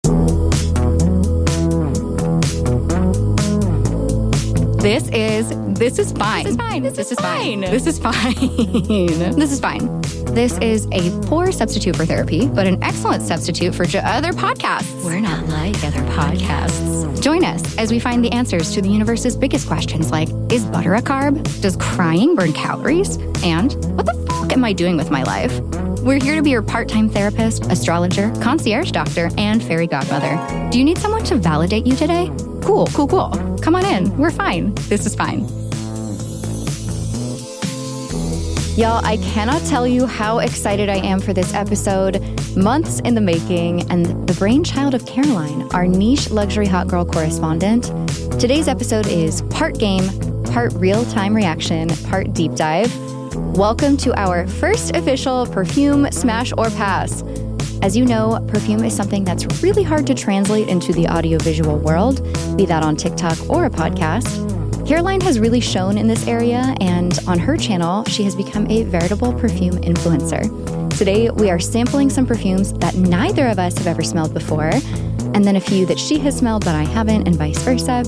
This is fine. This is a poor substitute for therapy, but an excellent substitute for other podcasts. We're not like other podcasts. Join us as we find the answers to the universe's biggest questions like, is butter a carb? Does crying burn calories? And what the fuck am I doing with my life? We're here to be your part-time therapist, astrologer, concierge doctor, and fairy godmother. Do you need someone to validate you today? Cool. Come on in. We're fine. This is fine. Y'all, I cannot tell you how excited I am for this episode. Months in the making, and the brainchild of Caroline, our niche luxury hot girl correspondent. Today's episode is part game, part real-time reaction, part deep dive. Welcome to our first official Perfume Smash or Pass. As you know, Perfume is something that's really hard to translate into the audiovisual world, be that on TikTok or a podcast. Caroline has really shown in this area, and on her channel, she has become a veritable perfume influencer. Today, we are sampling some perfumes that neither of us have ever smelled before, and then a few that she has smelled but I haven't, and vice versa.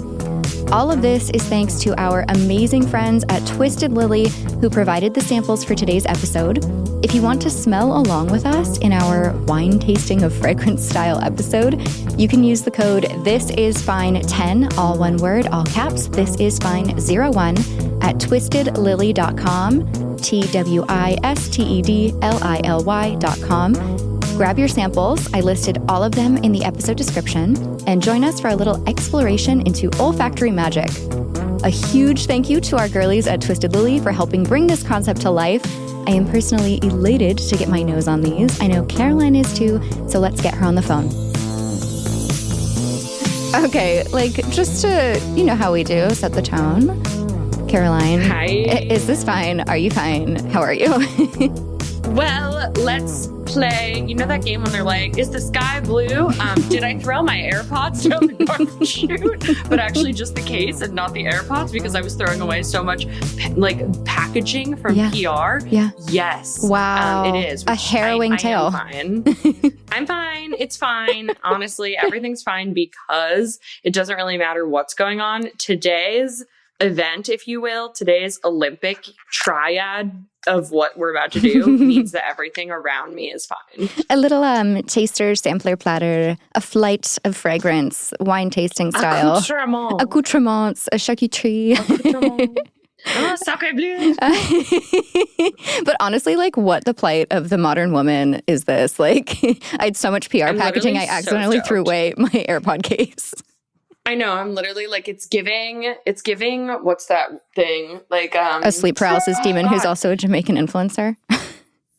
All of this is thanks to our amazing friends at Twisted Lily, who provided the samples for today's episode. If you want to smell along with us in our wine tasting of fragrance style episode, you can use the code ThisIsFine10, all one word, all caps, ThisIsFine01 at twistedlily.com, twistedlily.com. Grab your samples. I listed all of them in the episode description, and join us for a little exploration into olfactory magic. A huge thank you to our girlies at Twisted Lily for helping bring this concept to life. I am personally elated to get my nose on these. I know Caroline is too, so let's get her on the phone. Okay, just to, you know how we do, set the tone. Caroline. Hi. Is this fine? Are you fine? How are you? Well, let's play. You know that game when they're like, is the sky blue? Did I throw my AirPods down the garden chute? But actually just the case and not the AirPods because I was throwing away so much packaging from PR. Yeah. Yes. Wow. It is. A harrowing tale. I'm fine. I'm fine. It's fine. Honestly, everything's fine because it doesn't really matter what's going on. Today's event, if you will, today's Olympic triad of what we're about to do means that everything around me is fine. A little taster, sampler platter, a flight of fragrance, wine tasting style. Accoutrements, a charcuterie. Oh, sacre bleu. But honestly, what the plight of the modern woman is this? I had so much PR packaging, I accidentally threw away my AirPod case. I know. I'm literally it's giving, what's that thing? A sleep paralysis demon who's also a Jamaican influencer.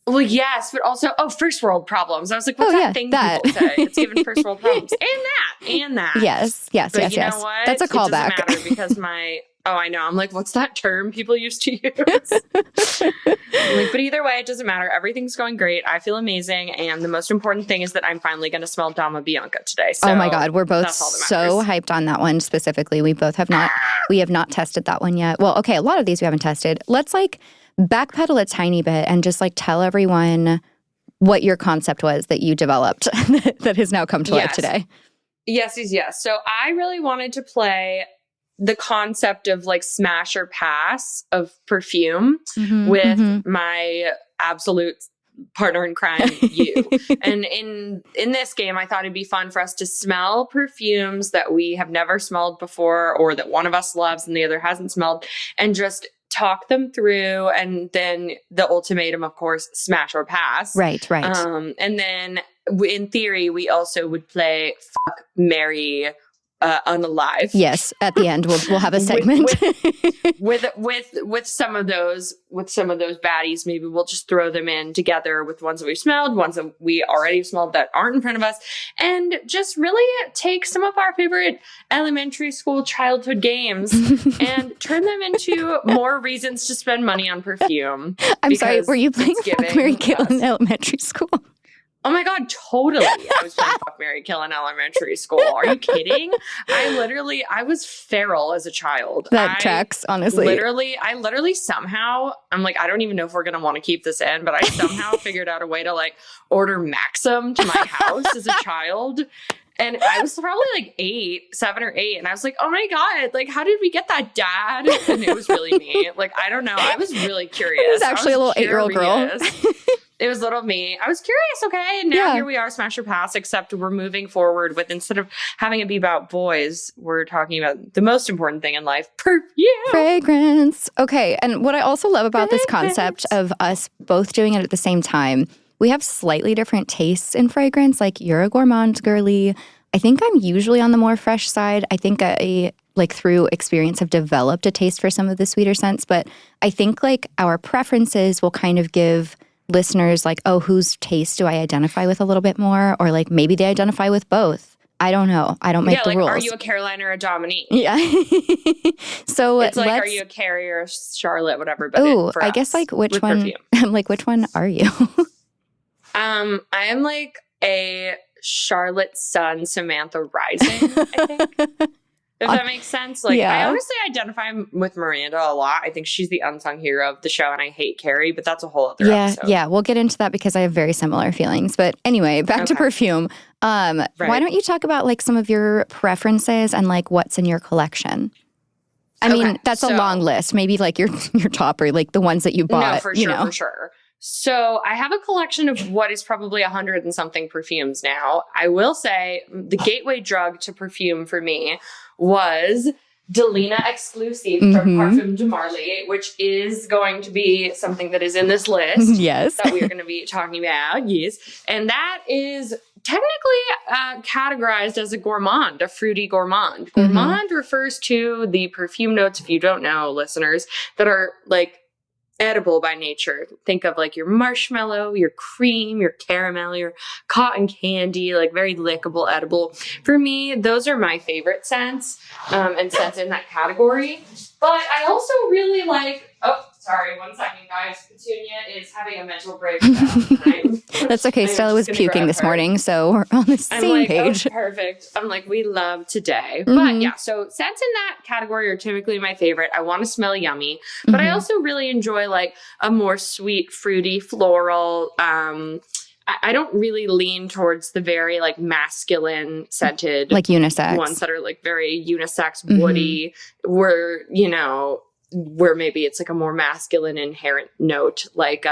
Well, yes, but also, first world problems. I was like, what's that thing people say? It's giving first world problems. And that. Yes. But you know what? That's a callback. It doesn't matter because I know. I'm like, what's that term people used to use? But either way, it doesn't matter. Everything's going great. I feel amazing. And the most important thing is that I'm finally going to smell Dama Bianca today. So oh my God. We're both so hyped on that one specifically. We have not tested that one yet. Well, okay. A lot of these we haven't tested. Let's backpedal a tiny bit and just tell everyone what your concept was that you developed that has now come to life today. Yes. So I really wanted to play the concept of smash or pass of perfume with my absolute partner in crime, you. And in this game, I thought it'd be fun for us to smell perfumes that we have never smelled before or that one of us loves and the other hasn't smelled, and just talk them through. And then the ultimatum, of course, smash or pass. Right. And then in theory, we also would play fuck, marry, unalive. Yes, at the end we'll have a segment with some of those baddies. Maybe we'll just throw them in together with ones that we've smelled, ones that we already smelled that aren't in front of us, and just really take some of our favorite elementary school childhood games and turn them into more reasons to spend money on perfume. I'm sorry, were you playing Fuck, Marry, Kill in elementary school? Oh my God, totally. I was playing Fuck, Marry, Kill in elementary school. Are you kidding? I was feral as a child. That tracks, honestly. I literally somehow, I'm like, I don't even know if we're going to want to keep this in, but I somehow figured out a way to order Maxim to my house as a child. And I was probably like 7 or 8. And I was like, oh my God, like, how did we get that, Dad? And it was really me. Like, I don't know. I was really curious. It was actually a little 8-year-old girl. It was little me. I was curious, okay? And now here we are, Smash or Pass, except we're moving forward with, instead of having it be about boys, we're talking about the most important thing in life, perfume. Fragrance. Okay. And what I also love about this concept of us both doing it at the same time, we have slightly different tastes in fragrance. Like, you're a gourmand girly. I think I'm usually on the more fresh side. I think I, like, through experience have developed a taste for some of the sweeter scents. But I think, like, our preferences will kind of give listeners, like, oh, whose taste do I identify with a little bit more? Or, like, maybe they identify with both. I don't know. I don't make the rules. Are you a Caroline or a Dominique? Yeah. So it's like, are you a Carrie or a Charlotte, whatever. But I guess, like, which one? Perfume. I'm like, which one are you? I am like a Charlotte Sun, Samantha Rising, I think. If that makes sense. Like, I honestly identify with Miranda a lot. I think she's the unsung hero of the show, and I hate Carrie, but that's a whole other episode. Yeah, we'll get into that because I have very similar feelings. But anyway, back to Perfume. Why don't you talk about, like, some of your preferences and, like, what's in your collection? I mean, that's a long list. Maybe, like, your top, or, like, the ones that you bought. No, for sure. So I have a collection of what is probably 100 and something perfumes now. I will say the gateway drug to perfume for me was Delina Exclusive from Parfum de Marly, which is going to be something that is in this list. Yes. That we are going to be talking about. Yes. And that is technically categorized as a gourmand, a fruity gourmand. Gourmand refers to the perfume notes, if you don't know, listeners, that are, like, edible by nature. Think of, like, your marshmallow, your cream, your caramel, your cotton candy, like, very lickable, edible. For me, those are my favorite scents, and scents in that category. But I also really like, sorry, 1 second, guys. Petunia is having a mental breakdown. That's okay. Stella was puking this morning, so we're on the same page. Oh, perfect. I'm like, we love today. But yeah, so scents in that category are typically my favorite. I want to smell yummy, but I also really enjoy, like, a more sweet, fruity, floral. I don't really lean towards the very, like, masculine scented, like, unisex ones that are, like, very unisex, woody, where, you know, where maybe it's, like, a more masculine inherent note, like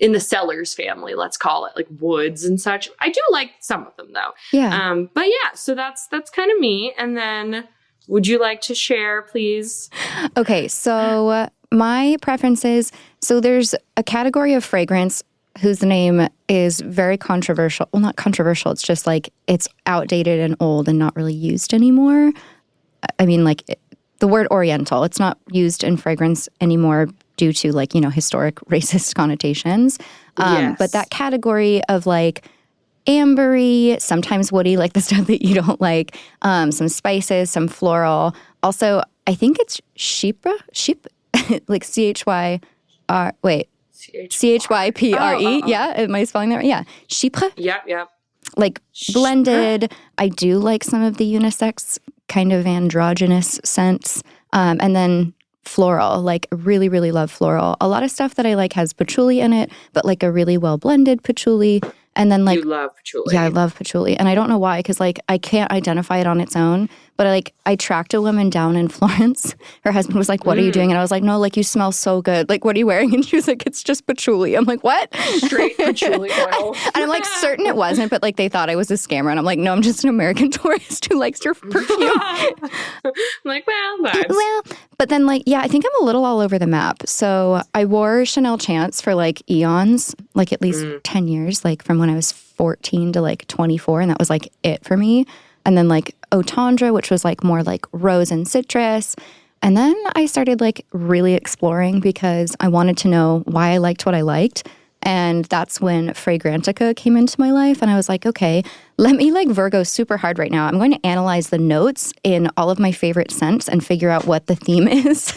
in the Sellers family, let's call it, like woods and such. I do like some of them though. Yeah. But yeah, so that's kind of me. And then would you like to share, please? Okay, so my preferences, so there's a category of fragrance whose name is very controversial. Well, not controversial. It's just, like, it's outdated and old and not really used anymore. I mean, like, the word Oriental, it's not used in fragrance anymore due to, like, you know, historic racist connotations. Yes. But that category of, like, ambery, sometimes woody, like the stuff that you don't like, some spices, some floral. Also, I think it's chypre, like Chypre. Yeah, am I spelling that right? Yeah, chypre. Yep. Like, blended. I do like some of the unisex kind of androgynous scents. And then floral, like, really, really love floral. A lot of stuff that I like has patchouli in it, but, like, a really well blended patchouli. And then, like, you love patchouli. Yeah, I love patchouli. And I don't know why, because, like, I can't identify it on its own. But, I tracked a woman down in Florence. Her husband was like, what are you doing? And I was like, no, like, you smell so good. Like, what are you wearing? And she was like, it's just patchouli. I'm like, what? Straight patchouli oil. And I'm, like, certain it wasn't, but, like, they thought I was a scammer. And I'm like, no, I'm just an American tourist who likes your perfume. I'm like, well, but then, like, yeah, I think I'm a little all over the map. So I wore Chanel Chance for, like, eons, like, at least 10 years, like, from when I was 14 to, like, 24. And that was, like, it for me. And then, like, Eau Tendre, which was, like, more, like, rose and citrus. And then I started, like, really exploring because I wanted to know why I liked what I liked. And that's when Fragrantica came into my life. And I was like, okay, let me, like, Virgo super hard right now. I'm going to analyze the notes in all of my favorite scents and figure out what the theme is.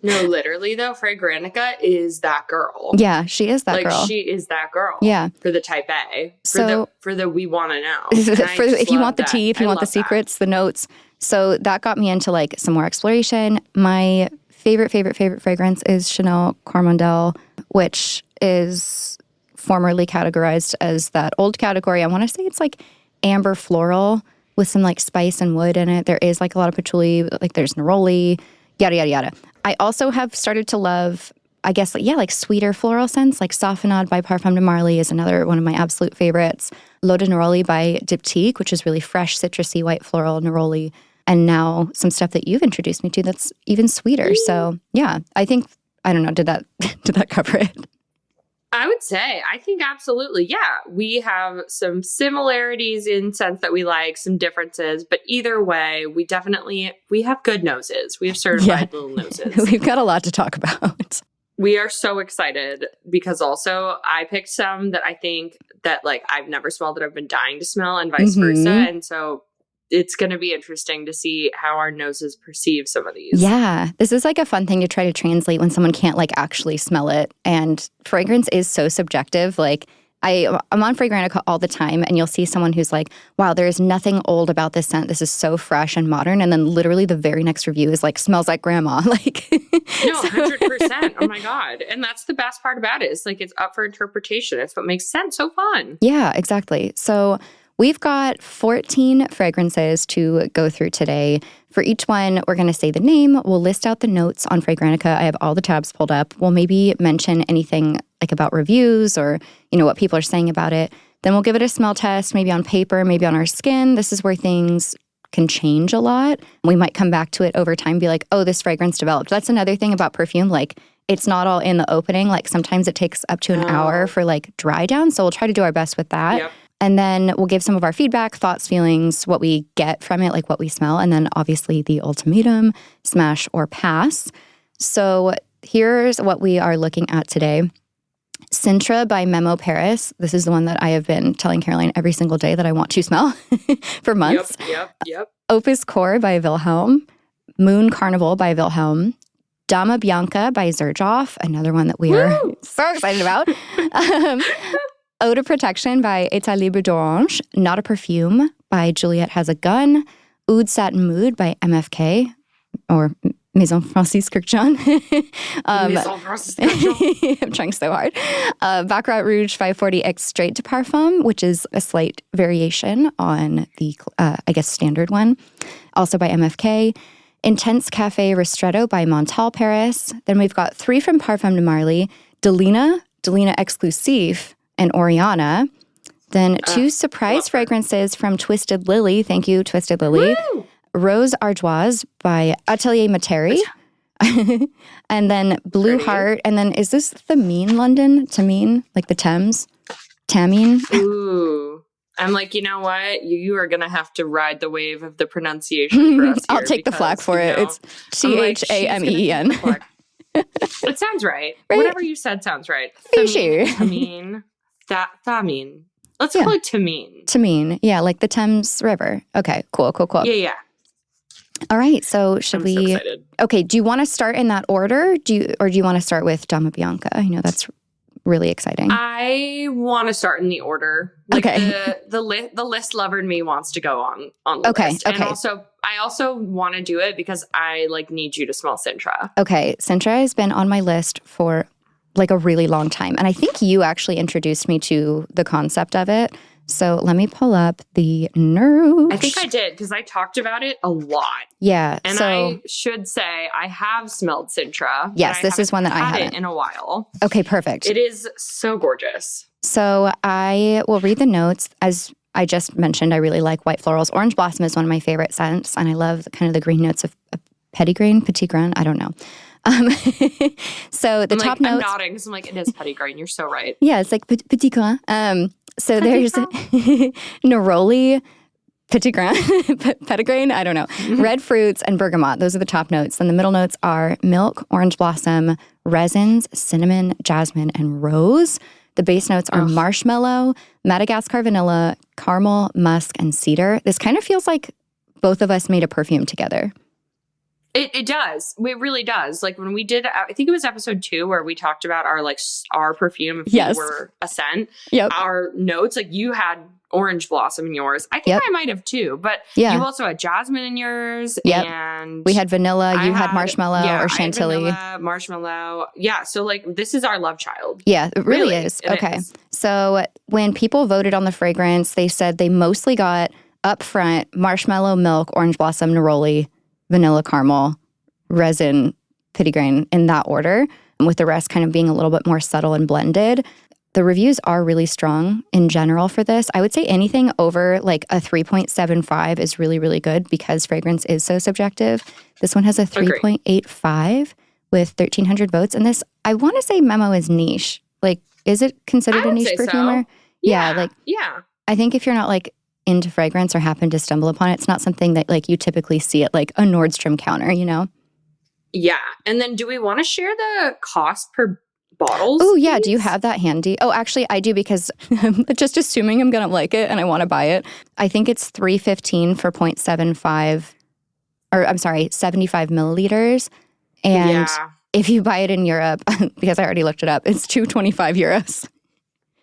No, literally, though, Fragrantica is that girl. Yeah, she is that girl. Like, she is that girl. Yeah. For the type A. So, for the we want to know. If you want the tea, if you want the secrets, the notes. So that got me into, like, some more exploration. My favorite fragrance is Chanel Cormandel, which is formerly categorized as that old category. I want to say it's, like, amber floral with some like spice and wood in it. There is like a lot of patchouli, like there's neroli, yada, yada, yada. I also have started to love, I guess, like sweeter floral scents, like Safenade by Parfum de Marly is another one of my absolute favorites. L'Eau de Neroli by Diptyque, which is really fresh, citrusy, white floral neroli. And now some stuff that you've introduced me to that's even sweeter. So yeah, I think, I don't know, did that cover it? I would say, I think absolutely. Yeah, we have some similarities in scents that we like, some differences, but either way, we have good noses. We have certified little noses. We've got a lot to talk about. We are so excited because also I picked some that I think that like I've never smelled that I've been dying to smell and vice versa. And so it's going to be interesting to see how our noses perceive some of these. Yeah. This is like a fun thing to try to translate when someone can't like actually smell it. And fragrance is so subjective. Like I'm on Fragrantica all the time and you'll see someone who's like, wow, there is nothing old about this scent. This is so fresh and modern. And then literally the very next review is like, smells like grandma. Like, no, 100%. Oh my God. And that's the best part about it. It's like, it's up for interpretation. It's what makes scent so fun. Yeah, exactly. So we've got 14 fragrances to go through today. For each one, we're going to say the name. We'll list out the notes on Fragrantica. I have all the tabs pulled up. We'll maybe mention anything like about reviews or, what people are saying about it. Then we'll give it a smell test, maybe on paper, maybe on our skin. This is where things can change a lot. We might come back to it over time, be like, oh, this fragrance developed. That's another thing about perfume. Like, it's not all in the opening. Like, sometimes it takes up to an hour for like dry down. So we'll try to do our best with that. Yep. And then we'll give some of our feedback, thoughts, feelings, what we get from it, like what we smell. And then obviously the ultimatum, smash or pass. So here's what we are looking at today. Sintra by Memo Paris. This is the one that I have been telling Caroline every single day that I want to smell for months. Yep. Opus Core by Wilhelm. Moon Carnival by Wilhelm. Dama Bianca by Xerjoff, another one that we are so excited about. Eau de Protection by Etat Libre d'Orange. Not a Perfume by Juliette Has a Gun. Oud Satin Mood by MFK, or Maison Francis Kurkdjian. Maison Francis Kurkdjian. I'm trying so hard. Baccarat Rouge 540 Extrait de Parfum, which is a slight variation on the, standard one. Also by MFK. Intense Cafe Ristretto by Montal Paris. Then we've got 3 from Parfum de Marly. Delina Exclusive, and Oriana. Then 2 surprise fragrances from Twisted Lily. Thank you, Twisted Lily. Woo! Rose Ardoise by Atelier Materi. And then Blue Heart. And then is this Thameen London? Tameen? Like the Thames? Tameen? Ooh. I'm like, you know what? You are going to have to ride the wave of the pronunciation for us here. I'll take the flak for it. It's Chameen. It sounds right. Right? Whatever you said sounds right. Are you sure? Thameen. Let's call it Tameen. Tameen. Yeah, like the Thames River. Okay, cool. Yeah. All right, so should I'm we? So excited. Okay, do you want to start in that order? Do you want to start with Dama Bianca? I know that's really exciting. I want to start in the order. Like okay. The list lover in me wants to go on the list. Okay. And I also want to do it because I need you to smell Sintra. Okay, Sintra has been on my list for like a really long time. And I think you actually introduced me to the concept of it. So let me pull up the notes. I think I did because I talked about it a lot. Yeah. And I should say I have smelled Sintra. Yes, this is one that I haven't had it in a while. Okay, perfect. It is so gorgeous. So I will read the notes. As I just mentioned, I really like white florals. Orange blossom is one of my favorite scents. And I love kind of the green notes of petit grain. I don't know. So the top notes. I'm nodding because I'm like, it is petit grain. You're so right. Yeah, it's like petit grain. So there's neroli, petit grain, petitgrain, I don't know, red fruits, and bergamot. Those are the top notes. Then the middle notes are milk, orange blossom, resins, cinnamon, jasmine, and rose. The base notes are marshmallow, Madagascar vanilla, caramel, musk, and cedar. This kind of feels like both of us made a perfume together. It does. It really does. Like when we did, I think it was episode 2 where we talked about our perfume if we were a scent. Yep. Our notes, like you had orange blossom in yours. I think I might have too, but you also had jasmine in yours. Yep. And we had vanilla. You had marshmallow or chantilly. Marshmallow. Yeah. So like this is our love child. Yeah, it really is. Okay. So when people voted on the fragrance, they said they mostly got up front marshmallow, milk, orange blossom, neroli, vanilla caramel, resin, petitgrain in that order, with the rest kind of being a little bit more subtle and blended. The reviews are really strong in general for this. I would say anything over like a 3.75 is really, really good because fragrance is so subjective. This one has a 3.85 with 1,300 votes. And this, I want to say Memo is niche. Like, is it considered a niche perfumer? So. Yeah. I think if you're not like into fragrance or happen to stumble upon it, it's not something that like you typically see at like a Nordstrom counter, you know? Yeah. And then do we want to share the cost per bottles? Oh, yeah. Do you have that handy? Oh, actually, I do because I'm just assuming I'm going to like it and I want to buy it. I think it's $3.15 for 0.75, or I'm sorry, 75 milliliters. And if you buy it in Europe, because I already looked it up, it's €225.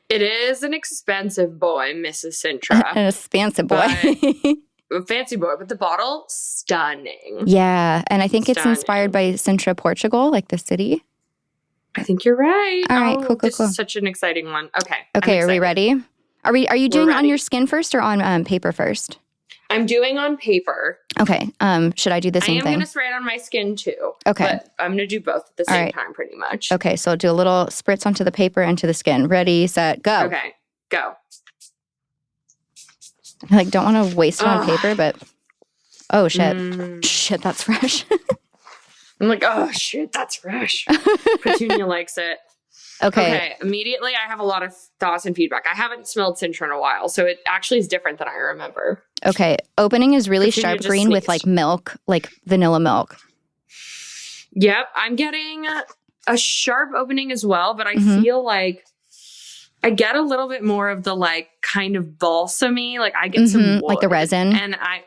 It is an expensive boy, Mrs. Sintra. An expensive boy. A fancy boy, but the bottle, stunning. Yeah. And I think it's inspired by Sintra, Portugal, like the city. I think you're right. All right, cool. This is such an exciting one. Okay. Okay, are we ready? Are you doing on your skin first or on paper first? I'm doing on paper. Okay. Should I do the same thing? I am going to spray it on my skin too. Okay. But I'm going to do both at the same time pretty much. Okay, so I'll do a little spritz onto the paper and to the skin. Ready, set, go. Okay, go. I like don't want to waste it on paper, but oh shit. Shit, that's fresh. I'm like, oh shit, that's fresh. Petunia likes it. Okay. Immediately, I have a lot of thoughts and feedback. I haven't smelled Sintra in a while, so it actually is different than I remember. Okay. Opening is really sharp green with like milk, like vanilla milk. Yep. I'm getting a sharp opening as well, but I feel like I get a little bit more of the like kind of balsamy, like I get some wood. Like the resin. And I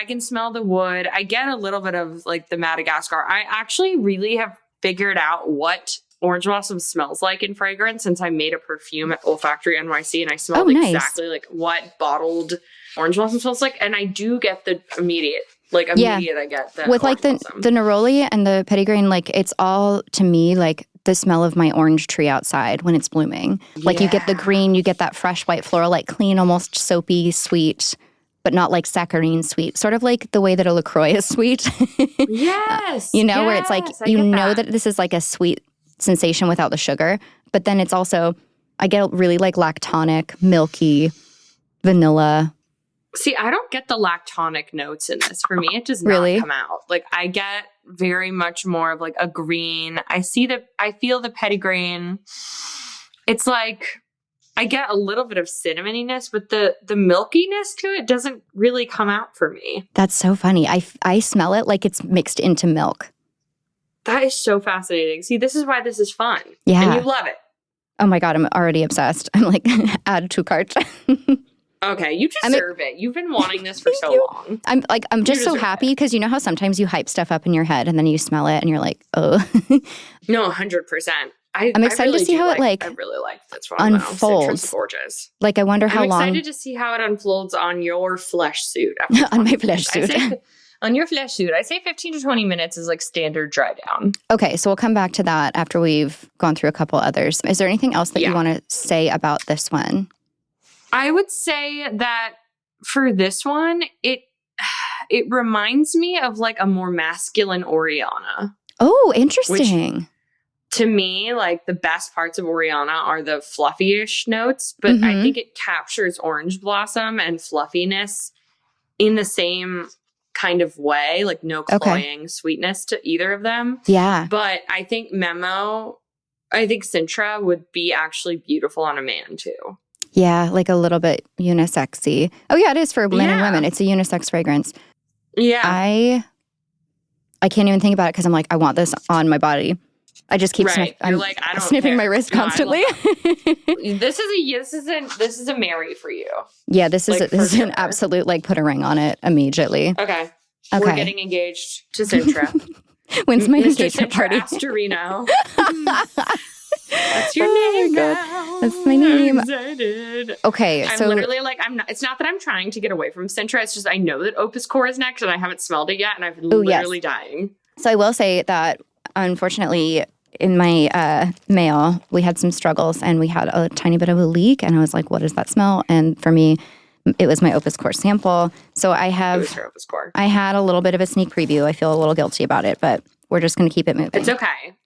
can smell the wood. I get a little bit of like the Madagascar. I actually really have figured out what orange blossom smells like in fragrance since I made a perfume at Olfactory NYC and I smelled exactly like what bottled orange blossom smells like. And I do get the immediate I get the with like the neroli and the petitgrain, like it's all to me like the smell of my orange tree outside when it's blooming. Like you get the green, you get that fresh white floral, like clean, almost soapy, sweet, but not like saccharine sweet. Sort of like the way that a LaCroix is sweet. Yes. Where it's like, that this is like a sweet sensation without the sugar. But then it's also, I get really like lactonic, milky, vanilla. See, I don't get the lactonic notes in this. For me, it does not come out. Like I get very much more of like a green. I feel the petitgrain. It's like I get a little bit of cinnamoniness, but the milkiness to it doesn't really come out for me. That's so funny. I smell it like it's mixed into milk. That is so fascinating. See, this is why this is fun. Yeah. And you love it. Oh my God, I'm already obsessed. I'm like, add to cart. Okay, you deserve it. You've been wanting this for so long. I'm just so happy because you know how sometimes you hype stuff up in your head and then you smell it and you're like, oh. No, 100%. I'm excited to see how it I really like this one. Unfolds. Citra's gorgeous. Like I wonder how long. I'm excited to see how it unfolds on your flesh suit. On my flesh suit. On your flesh suit, I say 15 to 20 minutes is like standard dry down. Okay, so we'll come back to that after we've gone through a couple others. Is there anything else that you want to say about this one? I would say that for this one, it reminds me of like a more masculine Oriana. Oh, interesting. Which, to me, like the best parts of Oriana are the fluffy-ish notes, but I think it captures orange blossom and fluffiness in the same kind of way, like no cloying sweetness to either of them. Yeah. But I think Sintra would be actually beautiful on a man too. Yeah, like a little bit unisexy. Oh yeah, it is for men and women. It's a unisex fragrance. Yeah. I can't even think about it because I'm like, I want this on my body. I just keep sniffing my wrist constantly. This is a Mary for you. Yeah, this is an absolute like put a ring on it immediately. Okay. We're getting engaged to Sintra. When's my Mr. engagement Sintra party? Astorino. That's your name God. now. That's my name. I'm excited. Okay, I'm so literally like, it's not that I'm trying to get away from Sintra. It's just I know that Opus Core is next and I haven't smelled it yet and I'm literally dying. So I will say that, unfortunately, in my mail, we had some struggles and we had a tiny bit of a leak. And I was like, what does that smell? And for me, it was my Opus Core sample. So I It was your Opus Core. I had a little bit of a sneak preview. I feel a little guilty about it, but we're just going to keep it moving. It's okay.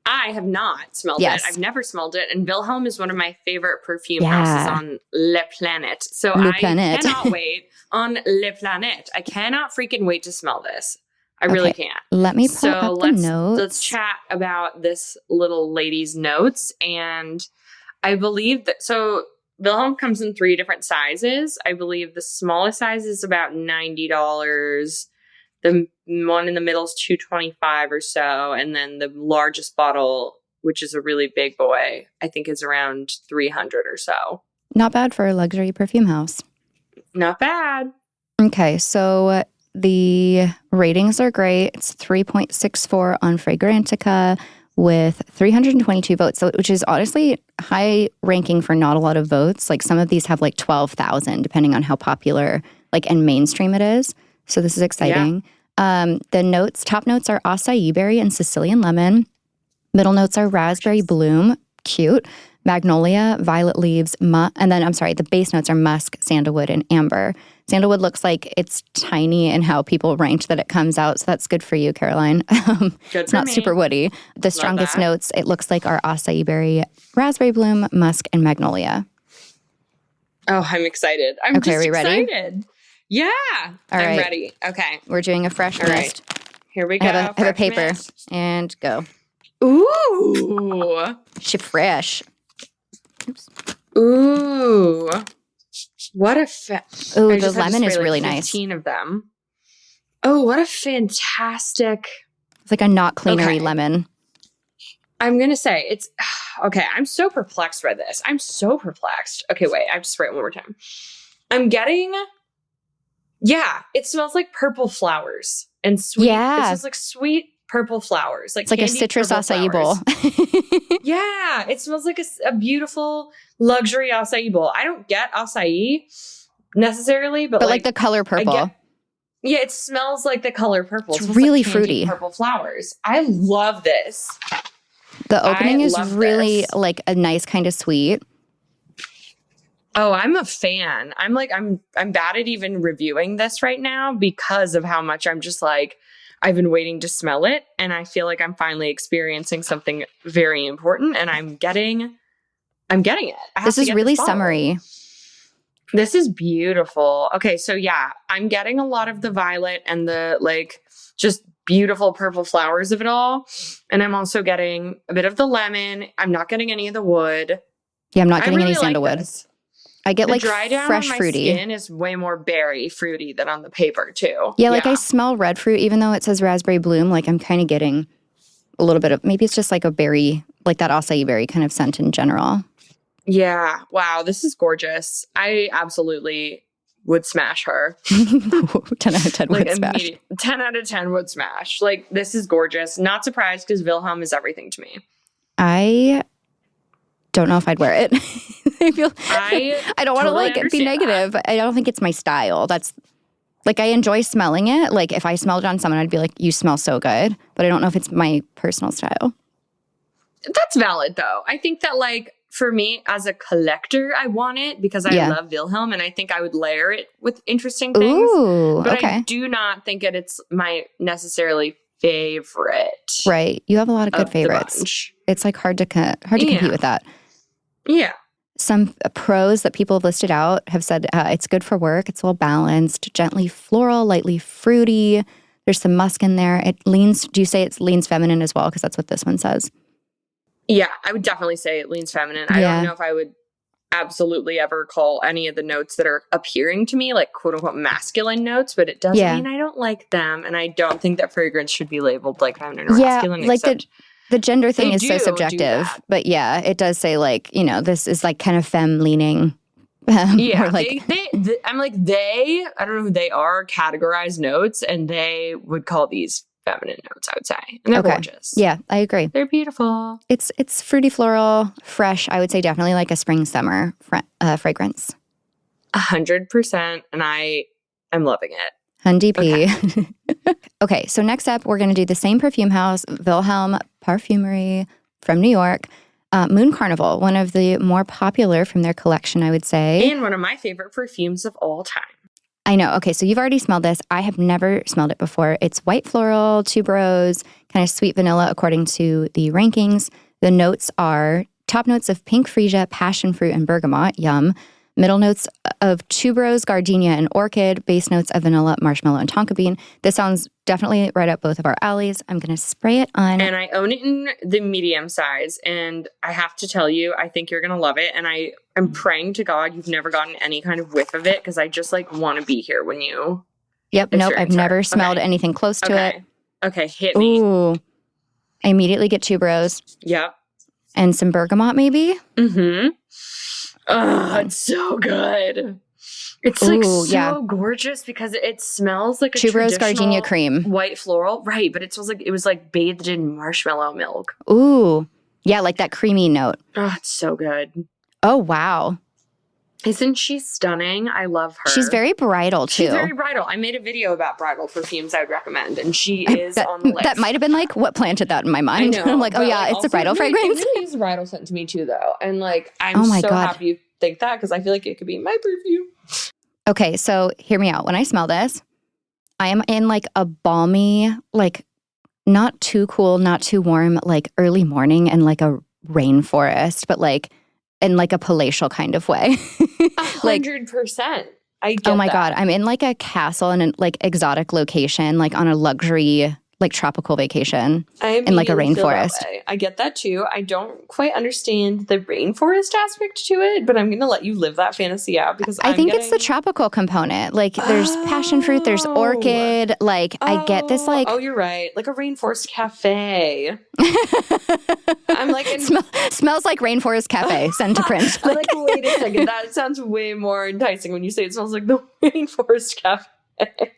I have not smelled it. I've never smelled it. And Wilhelm is one of my favorite perfume houses on Le Planet. So I cannot wait on Le Planet. I cannot freaking wait to smell this. I really can't. Let me pull up the notes. Let's chat about this little lady's notes. And I believe that, so Wilhelm comes in 3 different sizes. I believe the smallest size is about $90. The one in the middle is $225 or so. And then the largest bottle, which is a really big boy, I think is around $300 or so. Not bad for a luxury perfume house. Not bad. Okay, so the ratings are great. It's 3.64 on Fragrantica with 322 votes, which is honestly high ranking for not a lot of votes. Like some of these have like 12,000, depending on how popular and mainstream it is. So this is exciting. Yeah. The top notes are acai berry and Sicilian lemon. Middle notes are raspberry bloom, cute, magnolia, violet leaves, and then, the base notes are musk, sandalwood, and amber. Sandalwood looks like it's tiny in how people ranked that it comes out, so that's good for you, Caroline. It's not super woody. The strongest notes, it looks like, are acai berry, raspberry bloom, musk, and magnolia. Oh, I'm excited. I'm just excited. Ready? Yeah. I'm ready. Okay. We're doing a fresh mist. Here we go. I have a paper. Mist. And go. Ooh. She fresh. Oops. Ooh. What a Ooh, the lemon is really nice. 15 of them. Oh, what a fantastic. It's like a not cleanery lemon. I'm going to say it's okay. I'm so perplexed by this. I'm so perplexed. Okay, wait. I have to spray it one more time. I'm getting. Yeah, it smells like purple flowers and sweet. Yeah. It smells like sweet purple flowers. It's like a citrus acai bowl. Yeah, it smells like a beautiful luxury acai bowl. I don't get acai necessarily, but like the color purple. Yeah, it smells like the color purple. It's really like fruity. Purple flowers. I love this. The opening is really like a nice kind of sweet. Oh, I'm a fan. I'm bad at even reviewing this right now because of how much I'm just like, I've been waiting to smell it. And I feel like I'm finally experiencing something very important and I'm getting it. This is really summery. This is beautiful. Okay. So yeah, I'm getting a lot of the violet and the just beautiful purple flowers of it all. And I'm also getting a bit of the lemon. I'm not getting any of the wood. Yeah, I'm not getting any sandalwood. I get the dry down fresh on my fruity. Skin is way more berry fruity than on the paper too. Yeah, I smell red fruit, even though it says raspberry bloom. I'm kind of getting a little bit of, maybe it's just like a berry, like that acai berry kind of scent in general. Yeah. Wow. This is gorgeous. I absolutely would smash her. 10 out of 10 would smash. 10 out of 10 would smash. This is gorgeous. Not surprised because Wilhelm is everything to me. I don't know if I'd wear it. I don't want to totally be negative. That. I don't think it's my style. That's I enjoy smelling it. If I smelled it on someone, I'd be like, you smell so good. But I don't know if it's my personal style. That's valid though. I think that for me as a collector, I want it because I love Wilhelm and I think I would layer it with interesting things. Ooh, but okay. I do not think that it's my necessarily favorite. Right. You have a lot of good favorites. It's hard to compete with that. Yeah. Some pros that people have listed out have said it's good for work. It's well balanced, gently floral, lightly fruity. There's some musk in there. Do you say it leans feminine as well? Because that's what this one says. Yeah, I would definitely say it leans feminine. I don't know if I would absolutely ever call any of the notes that are appearing to me quote unquote masculine notes, but it doesn't mean I don't like them. And I don't think that fragrance should be labeled feminine or masculine. The gender thing is so subjective, but yeah, it does say this is kind of femme leaning. Yeah, I'm I don't know who they are, categorized notes, and they would call these feminine notes, I would say. And they're gorgeous. Yeah, I agree. They're beautiful. It's fruity, floral, fresh. I would say definitely like a spring, summer fragrance. 100%. And I am loving it. Hundy P. Okay, so next up, we're going to do the same perfume house, Wilhelm Parfumerie from New York. Moon Carnival, one of the more popular from their collection, I would say. And one of my favorite perfumes of all time. I know. Okay, so you've already smelled this. I have never smelled it before. It's white floral, tuberose, kind of sweet vanilla according to the rankings. The notes are top notes of pink freesia, passion fruit, and bergamot. Yum. Middle notes of tuberose, gardenia, and orchid. Base notes of vanilla, marshmallow, and tonka bean. This sounds definitely right up both of our alleys. I'm going to spray it on. And I own it in the medium size. And I have to tell you, I think you're going to love it. And I am praying to God you've never gotten any kind of whiff of it because I just like want to be here when you... Yep. Nope. I've never smelled anything close to it. Okay. Hit me. Ooh. I immediately get tuberose. Yep. And some bergamot maybe. Mm-hmm. Oh, it's so good. It's like so gorgeous because it smells like a tuberose gardenia cream. White floral. Right, but it smells like it was like bathed in marshmallow milk. Ooh. Yeah, like that creamy note. Oh, it's so good. Oh, wow. Isn't she stunning? I love her. She's very bridal, too. She's very bridal. I made a video about bridal perfumes I would recommend, and she is on the list. That might have been like what planted that in my mind. I know, I'm like, oh yeah, it's a bridal fragrance. It really is a bridal scent to me too, though. And like, I'm so happy you think that because I feel like it could be my perfume. Okay, so hear me out. When I smell this, I am in like a balmy, like not too cool, not too warm, like early morning and like a rainforest, but like in like a palatial kind of way. 100%. I get oh my God. I'm in like a castle in a like exotic location, like on a luxury, like tropical vacation in like a rainforest. I get that too. I don't quite understand the rainforest aspect to it, but I'm going to let you live that fantasy out because I think it's the tropical component. Like there's passion fruit, there's orchid. Like I get this like. Oh, you're right. Like a rainforest cafe. I'm like. Smells like rainforest cafe. Send to print. I'm like, wait a second. That sounds way more enticing when you say it smells like the rainforest cafe.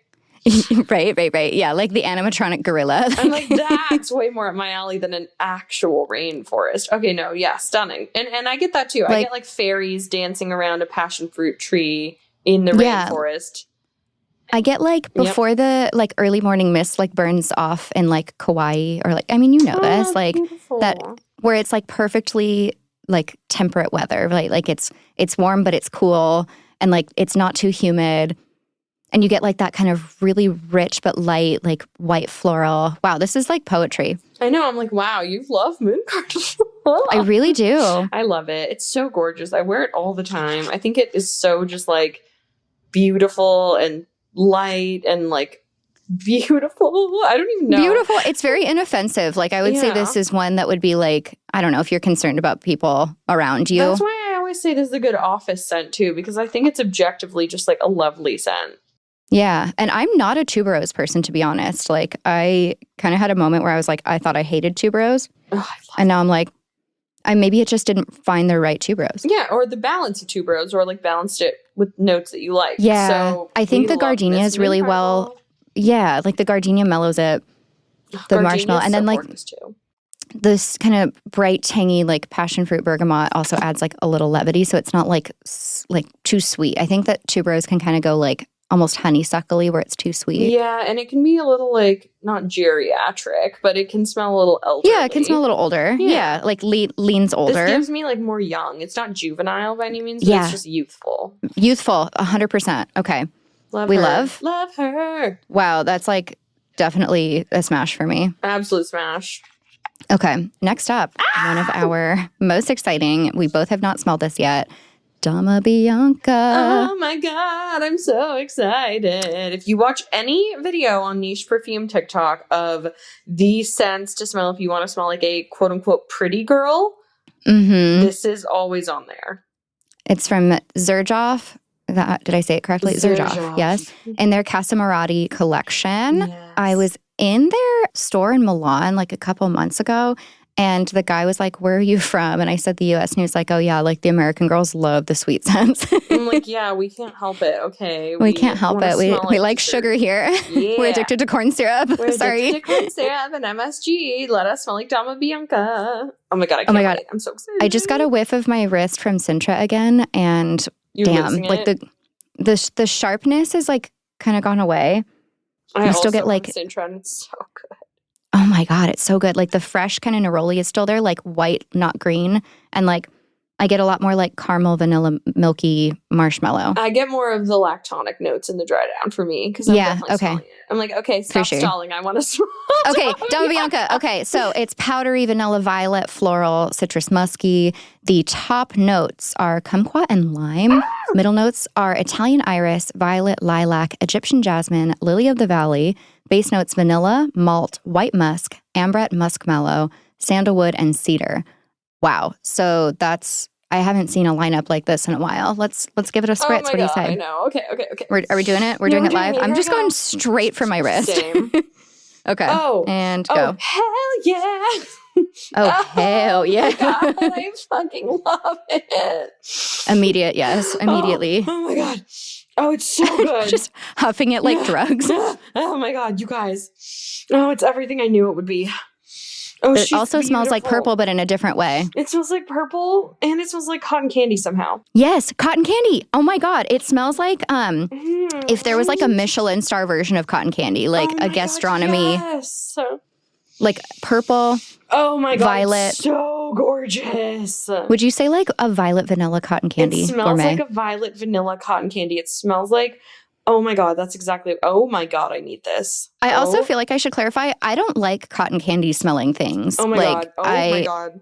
Right. Yeah, like the animatronic gorilla. I'm like, that's way more up my alley than an actual rainforest. Okay, no, yeah, stunning. And I get that too. I get like fairies dancing around a passion fruit tree in the rainforest. I get like before the like early morning mist like burns off in like Kauai or like, I mean, you know this, like beautiful. That where it's like perfectly like temperate weather, right? Like it's warm, but it's cool and like it's not too humid. And you get like that kind of really rich but light, like white floral. Wow, this is like poetry. I know. I'm like, wow, you love Moon Carnival. I really do. I love it. It's so gorgeous. I wear it all the time. I think it is so just like beautiful and light and like beautiful. I don't even know. Beautiful. It's very inoffensive. Like I would say this is one that would be like, I don't know if you're concerned about people around you. That's why I always say this is a good office scent too, because I think it's objectively just like a lovely scent. Yeah. And I'm not a tuberose person, to be honest. Like, I kind of had a moment where I was like, I thought I hated tuberose. And now I'm like, maybe it just didn't find the right tuberose. Yeah. Or the balance of tuberose, or like balanced it with notes that you like. Yeah. So I think the gardenia is really well. Yeah. Like the gardenia mellows it. The marshmallow. And then like this kind of bright, tangy, like passion fruit bergamot also adds like a little levity. So it's not like too sweet. I think that tuberose can kind of go like almost honeysuckly where it's too sweet. Yeah, and it can be a little like, not geriatric, but it can smell a little elderly. Yeah, it can smell a little older. Yeah, like leans older. This gives me like more young. It's not juvenile by any means, but it's just youthful. Youthful, 100%. Okay. Love her. Wow, that's like definitely a smash for me. Absolute smash. Okay, next up, one of our most exciting, we both have not smelled this yet, Dama Bianca. Oh my God, I'm so excited. If you watch any video on Niche Perfume TikTok of the scents to smell if you want to smell like a quote unquote pretty girl, this is always on there. It's from Xerjoff. Did I say it correctly? Xerjoff, yes. In their Casamarati collection. Yes. I was in their store in Milan like a couple months ago, And the guy was like, where are you from? And I said the US. And he was like, oh, yeah, like the American girls love the sweet scents. I'm like, yeah, we can't help it. Okay. We can't help it. We like sugar here. Yeah. We're addicted to corn syrup. Sorry. Addicted to corn syrup and MSG. Let us smell like Dama Bianca. Oh my God. I can't wait. I'm so excited. I just got a whiff of my wrist from Sintra again. And damn, like the sharpness is like kind of gone away. I still get like Sintra and it's so good. Oh my God, it's so good. Like the fresh kind of neroli is still there, like white, not green. And like I get a lot more like caramel, vanilla, milky marshmallow. I get more of the lactonic notes in the dry down for me because I'm definitely smelling it. I'm like, okay, stop stalling. I want to smell. Okay, Dama Bianca. Okay, so it's powdery, vanilla, violet, floral, citrus musky. The top notes are kumquat and lime. Middle notes are Italian iris, violet, lilac, Egyptian jasmine, lily of the valley. Base notes vanilla, malt, white musk, ambret, muskmallow, sandalwood, and cedar. Wow. So I haven't seen a lineup like this in a while. Let's give it a spritz. What do you say? I know. Okay. Are we doing it? We're doing it live? I'm just going straight for my wrist. Same. Okay. And go. Oh, hell yeah. Oh, hell yeah. God, I fucking love it. Immediate, yes. Immediately. Oh my God. Oh, it's so good. Just huffing it like drugs. Oh my God, you guys. Oh, it's everything I knew it would be. Oh, it also smells like purple, but in a different way. It smells like purple, and it smells like cotton candy somehow. Yes, cotton candy. Oh my God. It smells like if there was like a Michelin star version of cotton candy, like a gastronomy. Yes. Like purple. Oh my God. Violet. So gorgeous. Would you say like a violet vanilla cotton candy? It smells like a violet vanilla cotton candy. It smells like, oh my God, that's exactly, oh my God, I need this. I also feel like I should clarify, I don't like cotton candy smelling things. Oh my God. Oh my God.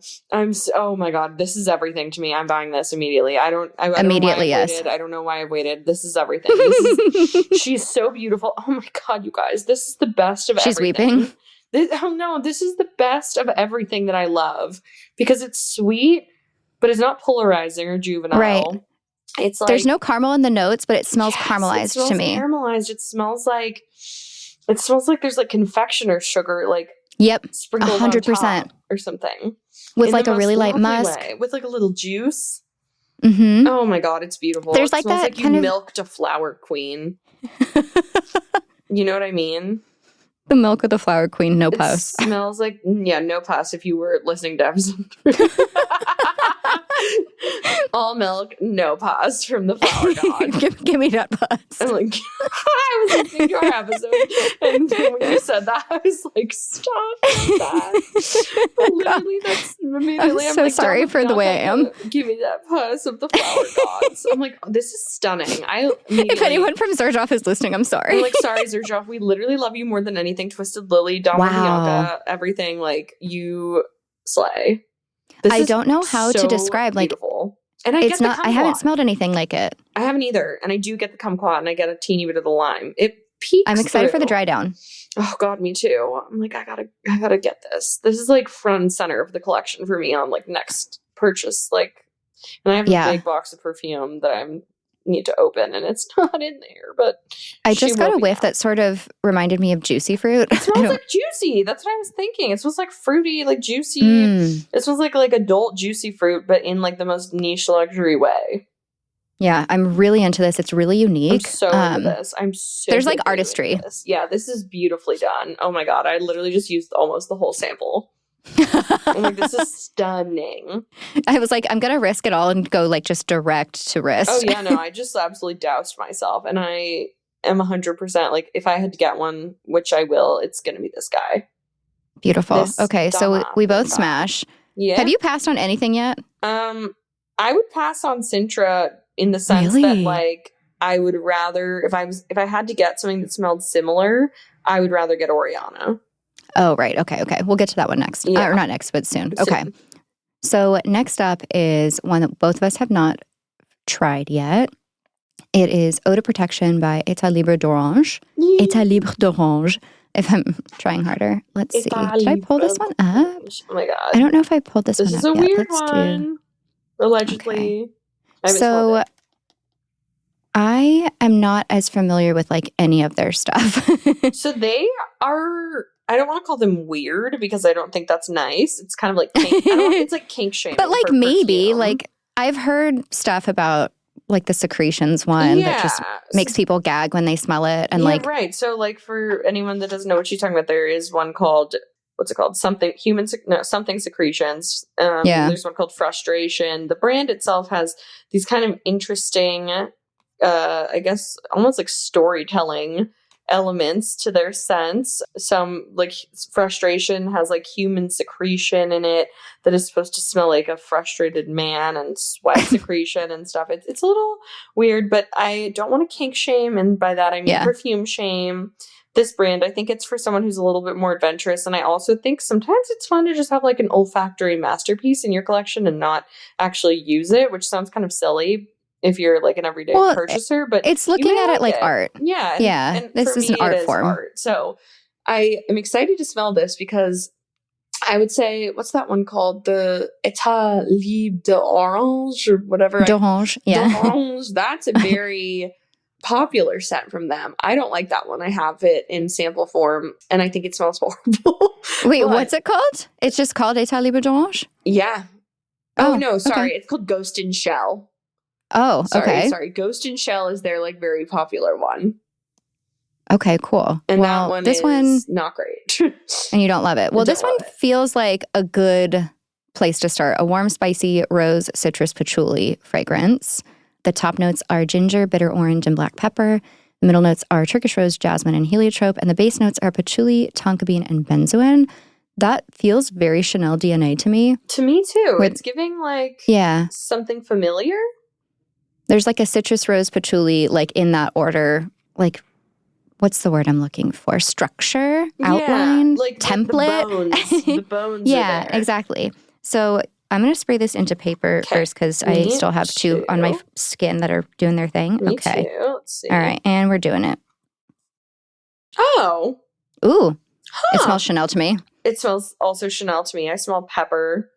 Oh my God. This is everything to me. I'm buying this immediately. I don't know why I waited. I don't know why I waited. This is everything. She's so beautiful. Oh my God, you guys. This is the best of everything. She's weeping. This is the best of everything that I love because it's sweet, but it's not polarizing or juvenile. Right. It's like there's no caramel in the notes, but it smells caramelized to me. Caramelized. It smells like there's like confectioner sugar, like sprinkled 100% on top or something, with like a really light musk, with like a little juice. Mm-hmm. Oh my God, it's beautiful. There's it like smells that like you milked a flower queen. You know what I mean? The milk of the flower queen, no pus. It smells like, no pus if you were listening to episode 3. All milk, no pus from the flower god. give me that pus. I'm like, I was listening to our episode, and when you said that, I was like, stop that. Literally, that's immediately. I'm so sorry for the way I am. Give me that pus of the flower gods. I'm like, this is stunning. If anyone from Zerjoff is listening, I'm sorry. I'm like, sorry, Zerjoff. We literally love you more than anything. Twisted Lily, Dama Bianca, everything. Like, you slay. I don't know how to describe, like, beautiful. And it's not, I haven't smelled anything like it. I haven't either. And I do get the kumquat and I get a teeny bit of the lime. It peaks. I'm excited for the dry down. Oh God, me too. I'm like, I gotta get this. This is like front and center of the collection for me on like next purchase. Like, and I have a big box of perfume that I need to open and it's not in there, but I just got a whiff that sort of reminded me of juicy fruit. It smells like juicy. That's what I was thinking. It smells like fruity, like juicy. It smells like adult juicy fruit, but in like the most niche luxury way. Yeah, I'm really into this. It's really unique. I'm so into this. I'm so there's like artistry. Yeah, this is beautifully done. Oh my God, I literally just used almost the whole sample. I'm like, this is stunning. I was like, I'm gonna risk it all and go like just direct to wrist. Oh yeah, no, I just absolutely doused myself, and I am 100% like, if I had to get one, which I will, it's gonna be this guy. Beautiful. Okay, so we both smash. Yeah. Have you passed on anything yet? I would pass on Sintra in the sense that like I would rather if I had to get something that smelled similar, I would rather get Oriana. Oh, right. Okay. We'll get to that one next. Yeah. Or not next, but soon. Okay. So next up is one that both of us have not tried yet. It is Eau de Protection by État Libre d'Orange. État Libre d'Orange. If I'm trying harder. Let's see. Did I pull this one up? Oh my God. I don't know if I pulled this one up yet. This is a weird one. Allegedly. Okay. So I am not as familiar with like any of their stuff. So they are I don't want to call them weird because I don't think that's nice. It's kind of like kink. I don't know, it's like kink shaming. But like maybe perfume. like I've heard stuff about like the secretions one that just makes people gag when they smell it. And like, right. So like for anyone that doesn't know what she's talking about, there is one called, what's it called? Something secretions. There's one called frustration. The brand itself has these kind of interesting, I guess almost like storytelling elements to their scents. Some like frustration has like human secretion in it that is supposed to smell like a frustrated man, and sweat secretion and stuff. It's a little weird, but I don't want to kink shame, and by that I mean perfume shame this brand. I think it's for someone who's a little bit more adventurous, and I also think sometimes it's fun to just have like an olfactory masterpiece in your collection and not actually use it, which sounds kind of silly if you're like an everyday purchaser, but it's looking at it like art. Yeah. And this is an art form. Art. So I am excited to smell this because I would say, what's that one called? The État Libre d'Orange or whatever. D'Orange. Yeah. D'Orange. That's a very popular scent from them. I don't like that one. I have it in sample form and I think it smells horrible. Wait, what's it called? It's just called État Libre d'Orange? Yeah. Oh no, sorry. Okay. It's called Ghost in Shell. Oh, okay. Sorry. Ghost in Shell is their like very popular one. Okay, cool. And that one is not great. And you don't love it. Well, this one feels like a good place to start. A warm, spicy rose, citrus, patchouli fragrance. The top notes are ginger, bitter orange, and black pepper. The middle notes are Turkish rose, jasmine, and heliotrope. And the base notes are patchouli, tonka bean, and benzoin. That feels very Chanel DNA to me. To me, too. It's giving like something familiar. There's like a citrus, rose, patchouli, like in that order, like, what's the word I'm looking for? Structure, outline, like template. The bones yeah, are there. Exactly. So I'm going to spray this into paper first because I still have two on my skin that are doing their thing. Me too. Let's see. All right. And we're doing it. Oh. Ooh. It smells Chanel to me. It smells also Chanel to me. I smell pepper.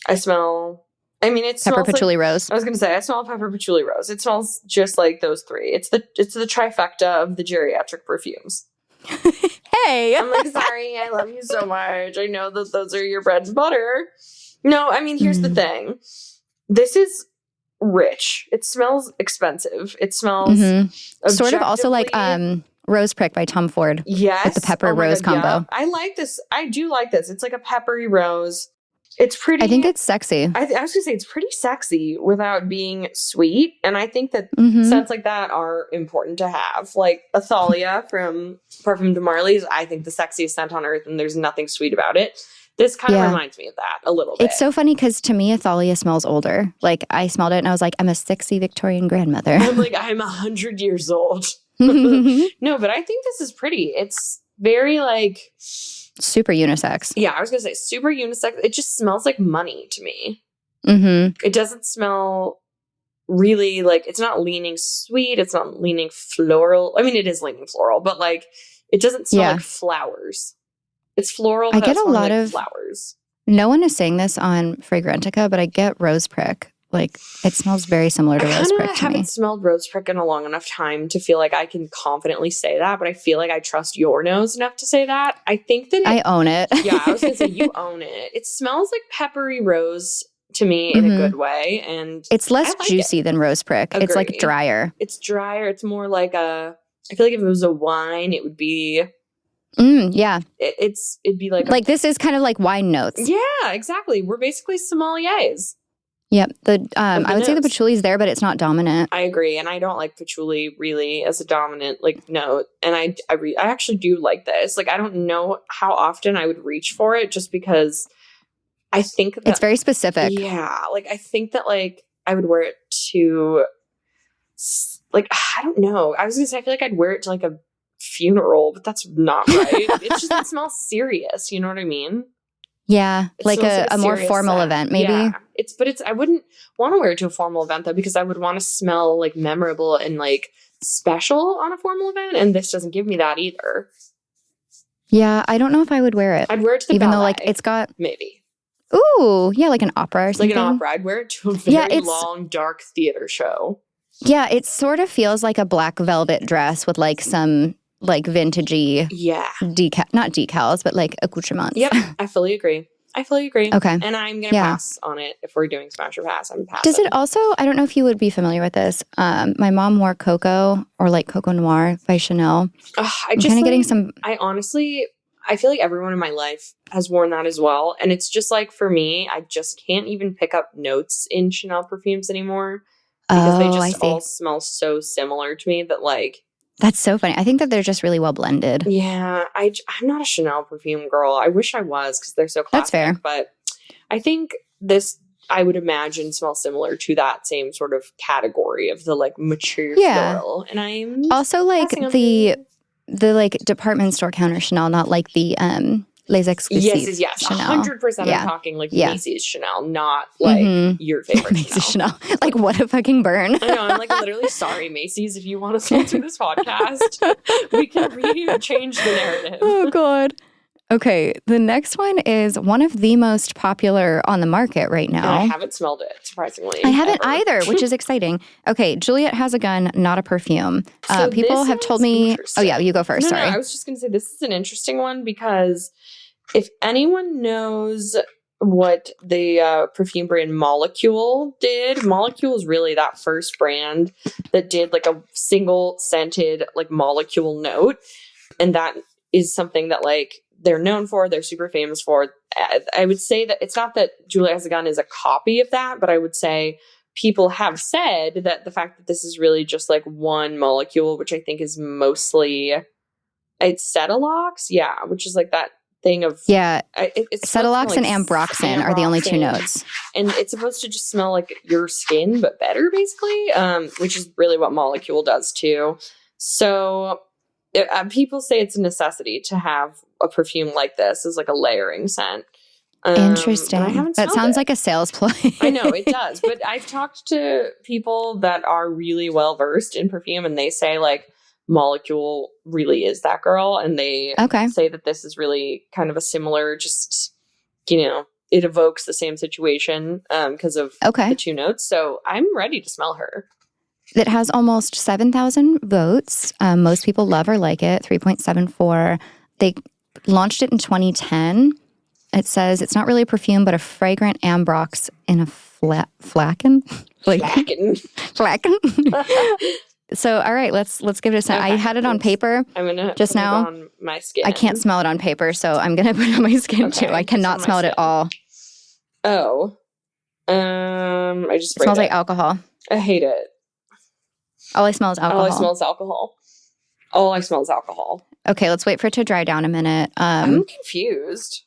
It smells pepper, patchouli, rose. I was going to say, I smell pepper, patchouli, rose. It smells just like those three. It's the trifecta of the geriatric perfumes. Hey. I'm like, sorry, I love you so much. I know that those are your bread and butter. No, I mean, here's the thing. This is rich. It smells expensive. It smells sort of also like Rose Prick by Tom Ford. Yes. With the pepper rose combo. Yeah. I like this. I do like this. It's like a peppery rose. It's pretty. I think it's sexy. I was going to say it's pretty sexy without being sweet. And I think that scents like that are important to have. Like Athalia from Perfume de Marly's, I think the sexiest scent on earth, and there's nothing sweet about it. This kind of reminds me of that a little bit. It's so funny because to me, Athalia smells older. Like I smelled it and I was like, I'm a sexy Victorian grandmother. I'm like, I'm 100 years old. No, but I think this is pretty. It's very like... super unisex. Yeah, I was going to say super unisex. It just smells like money to me. It doesn't smell really like, it's not leaning sweet. It's not leaning floral. I mean, it is leaning floral, but like, it doesn't smell like flowers. It's floral. I get a lot of flowers. No one is saying this on Fragrantica, but I get Rose Prick. Like, it smells very similar to Rose Prick to me. I haven't smelled Rose Prick in a long enough time to feel like I can confidently say that, but I feel like I trust your nose enough to say that. I think that I own it. Yeah, I was going to say you own it. It smells like peppery rose to me in a good way, and it's less juicy than Rose Prick. Agree. It's like drier. It's drier. It's more like I feel like if it was a wine, it would be... yeah. It'd be like this is kind of like wine notes. Yeah, exactly. We're basically sommeliers. Yep. I would say the patchouli's there, but it's not dominant. I agree. And I don't like patchouli really as a dominant note. And I actually do like this. Like, I don't know how often I would reach for it just because I think that it's very specific. Yeah. Like, I think that I would wear it to I don't know. I was going to say, I feel like I'd wear it to a funeral, but that's not right. It's just, it smells serious. You know what I mean? Yeah, like a more formal event, maybe. Yeah, I wouldn't want to wear it to a formal event though, because I would want to smell memorable and special on a formal event, and this doesn't give me that either. Yeah, I don't know if I would wear it. I'd wear it to the even ballet, though it's got maybe. Ooh, yeah, like an opera or something. Like an opera, I'd wear it to a very long, dark theater show. Yeah, it sort of feels like a black velvet dress with some like vintagey not decals, but like accoutrements. Yep. I fully agree. Okay. And I'm going to pass on it. If we're doing smash or pass, I'm passing. Does it also, I don't know if you would be familiar with this. My mom wore Coco or like Coco Noir by Chanel. I'm kind of getting some. I honestly, I feel like everyone in my life has worn that as well. And it's just like, for me, I just can't even pick up notes in Chanel perfumes anymore. Because they just all smell so similar to me that like. That's so funny. I think that they're just really well blended. Yeah. I'm not a Chanel perfume girl. I wish I was because they're so classic. That's fair. But I think this, I would imagine, smells similar to that same sort of category of the like mature floral. And I'm also like the like department store counter Chanel, not like the Les Exclusives. Yes. Chanel. 100%. I'm talking like Macy's Chanel, not like your favorite Macy's Chanel. Like, what a fucking burn. I know. I'm like, literally sorry, Macy's. If you want to sponsor this podcast, we can change the narrative. Oh, God. Okay. The next one is one of the most popular on the market right now. I haven't smelled it, surprisingly. I haven't either, which is exciting. Okay. Juliet Has a Gun, not a perfume. So people have told me. Oh, yeah. You go first. Sorry. No, I was just going to say this is an interesting one because if anyone knows what the perfume brand Molecule did, Molecule is really that first brand that did like a single scented like molecule note. And that is something that like they're known for, they're super famous for. I would say that it's not that Juliet Has a Gun is a copy of that, but I would say people have said that the fact that this is really just like one molecule, which I think is mostly, it's Cetilox, which is like that thing of it's Cetilox and ambroxan are the only two notes, and it's supposed to just smell like your skin but better, basically, which is really what Molecule does too. So people say it's a necessity to have a perfume like this as like a layering scent. Interesting. That sounds like a sales play. I know it does, but I've talked to people that are really well versed in perfume, and they say like Molecule really is that girl, and they say that this is really kind of a similar, just, you know, it evokes the same situation because of the two notes. So I'm ready to smell her. It has almost 7,000 votes. Most people love or like it, 3.74. They launched it in 2010. It says it's not really a perfume, but a fragrant ambrox in a flacken. Flacken. So, all right, let's give it a second. I had it on paper. I'm gonna just now. It on my skin. I can't smell it on paper, so I'm gonna put it on my skin too. I cannot smell it at all. Oh, I just it smells like alcohol. I hate it. All I smell is alcohol. All I smell is alcohol. Okay, let's wait for it to dry down a minute. I'm confused.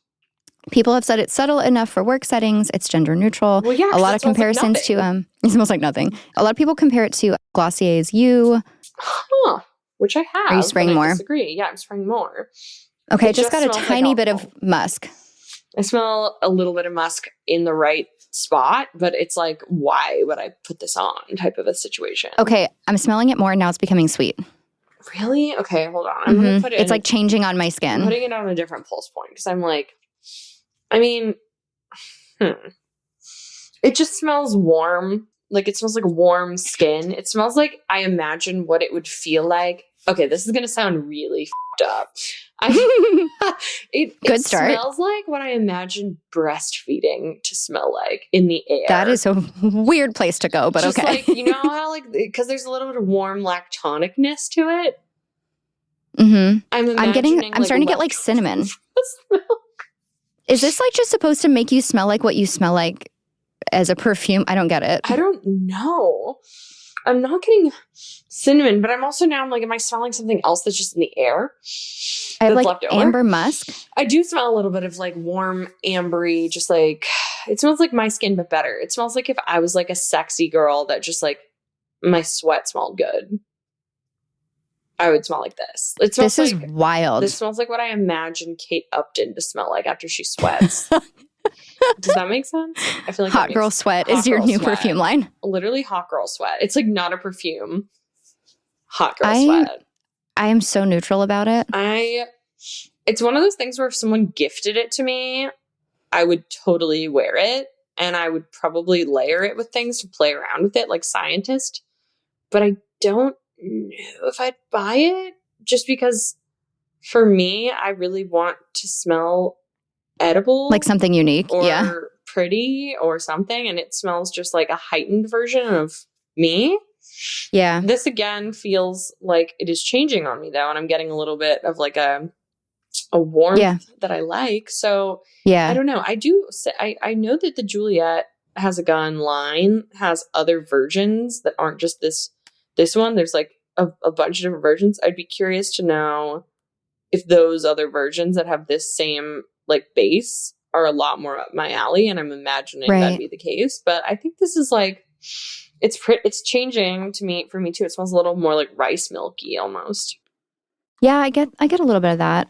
People have said it's subtle enough for work settings. It's gender neutral. Well, yeah, a lot of comparisons to it smells like nothing. A lot of people compare it to Glossier's You. Huh. Which I have. Are you spraying more? I disagree. Yeah, I'm spraying more. Okay, it just got a tiny bit of musk. I smell a little bit of musk in the right spot, but it's like, why would I put this on type of a situation? Okay, I'm smelling it more and now it's becoming sweet. Really? Okay, hold on. I'm gonna put it. It's like changing on my skin. I'm putting it on a different pulse point because I'm like, I mean, it just smells warm. Like it smells like warm skin. It smells like I imagine what it would feel like. Okay, this is gonna sound really f***ed up. It smells like what I imagine breastfeeding to smell like in the air. That is a weird place to go, but just okay. Like, you know how like, because there's a little bit of warm lactonicness to it. Mm-hmm. I'm starting to get like cinnamon. Is this like just supposed to make you smell like what you smell like as a perfume? I don't get it. I don't know. I'm not getting cinnamon, but I'm also now I'm like, am I smelling something else that's just in the air? I have like amber musk. I do smell a little bit of like warm, ambery, just like, it smells like my skin, but better. It smells like if I was like a sexy girl that just like, my sweat smelled good. I would smell like this. It smells this is wild. This smells like what I imagine Kate Upton to smell like after she sweats. Does that make sense? I feel like Hot Girl Sweat is your new perfume line. Literally Hot Girl Sweat. It's like not a perfume. Hot Girl Sweat. I am so neutral about it. It's one of those things where if someone gifted it to me, I would totally wear it. And I would probably layer it with things to play around with it like Scientist. But I don't know if I'd buy it just because for me, I really want to smell edible. Like something unique. Or pretty or something. And it smells just like a heightened version of me. Yeah. This again feels like it is changing on me though. And I'm getting a little bit of like a warmth that I like. So I don't know. I know that the Juliet Has a Gun line has other versions that aren't just this one. There's like a bunch of different versions. I'd be curious to know if those other versions that have this same like base are a lot more up my alley, and I'm imagining that'd be the case. But I think this is like it's changing for me too. It smells a little more like rice milky almost. Yeah, I get a little bit of that.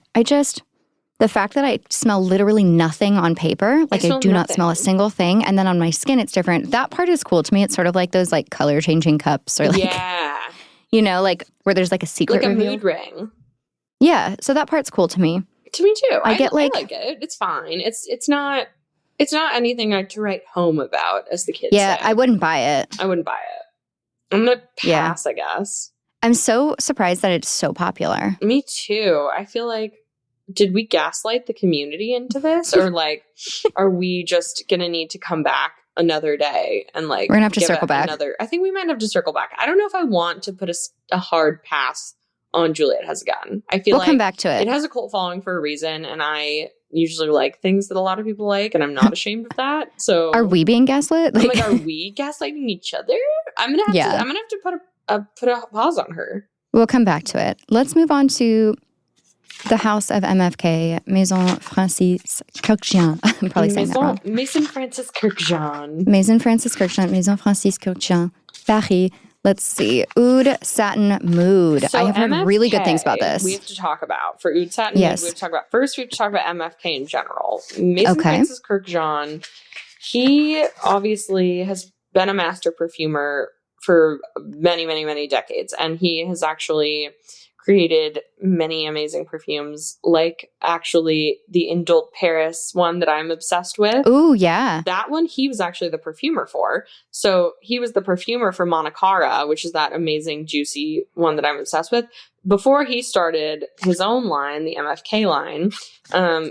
The fact that I smell literally nothing on paper, like I do not smell a single thing, and then on my skin it's different. That part is cool to me. It's sort of like those like color changing cups or like you know, like where there's like a secret like a reveal. mood ring. Yeah, so that part's cool to me. To me too. I like it. It's fine. It's not anything to write home about, as the kids say. Yeah, I wouldn't buy it. I'm gonna pass, I guess. I'm so surprised that it's so popular. Me too. I feel like, did we gaslight the community into this? Or like, are we just gonna need to come back another day and like we're gonna have to circle back? I think we might have to circle back. I don't know if I want to put a hard pass on Juliet Has a Gun. I feel we'll come back to it. It has a cult following for a reason, and I usually like things that a lot of people like, and I'm not ashamed of that. So are we being gaslit? Like, are we gaslighting each other? I'm gonna have to put a pause on her. We'll come back to it. Let's move on to the house of MFK, Maison Francis Kurkdjian. I'm probably saying that wrong. Maison Francis Kurkdjian. Maison Francis Kurkdjian, Maison Francis Kurkdjian, Paris. Let's see. Oud Satin Mood. So I have heard MFK, really good things about this. We have to talk about for Oud Satin Mood. We have to talk about MFK in general. Maison Francis Kurkdjian. He obviously has been a master perfumer for many, many, many decades, and he has actually created many amazing perfumes, like actually the Indult Paris one that I'm obsessed with. Ooh, yeah. That one, he was actually the perfumer for. So he was the perfumer for Monacara, which is that amazing, juicy one that I'm obsessed with. Before he started his own line, the MFK line,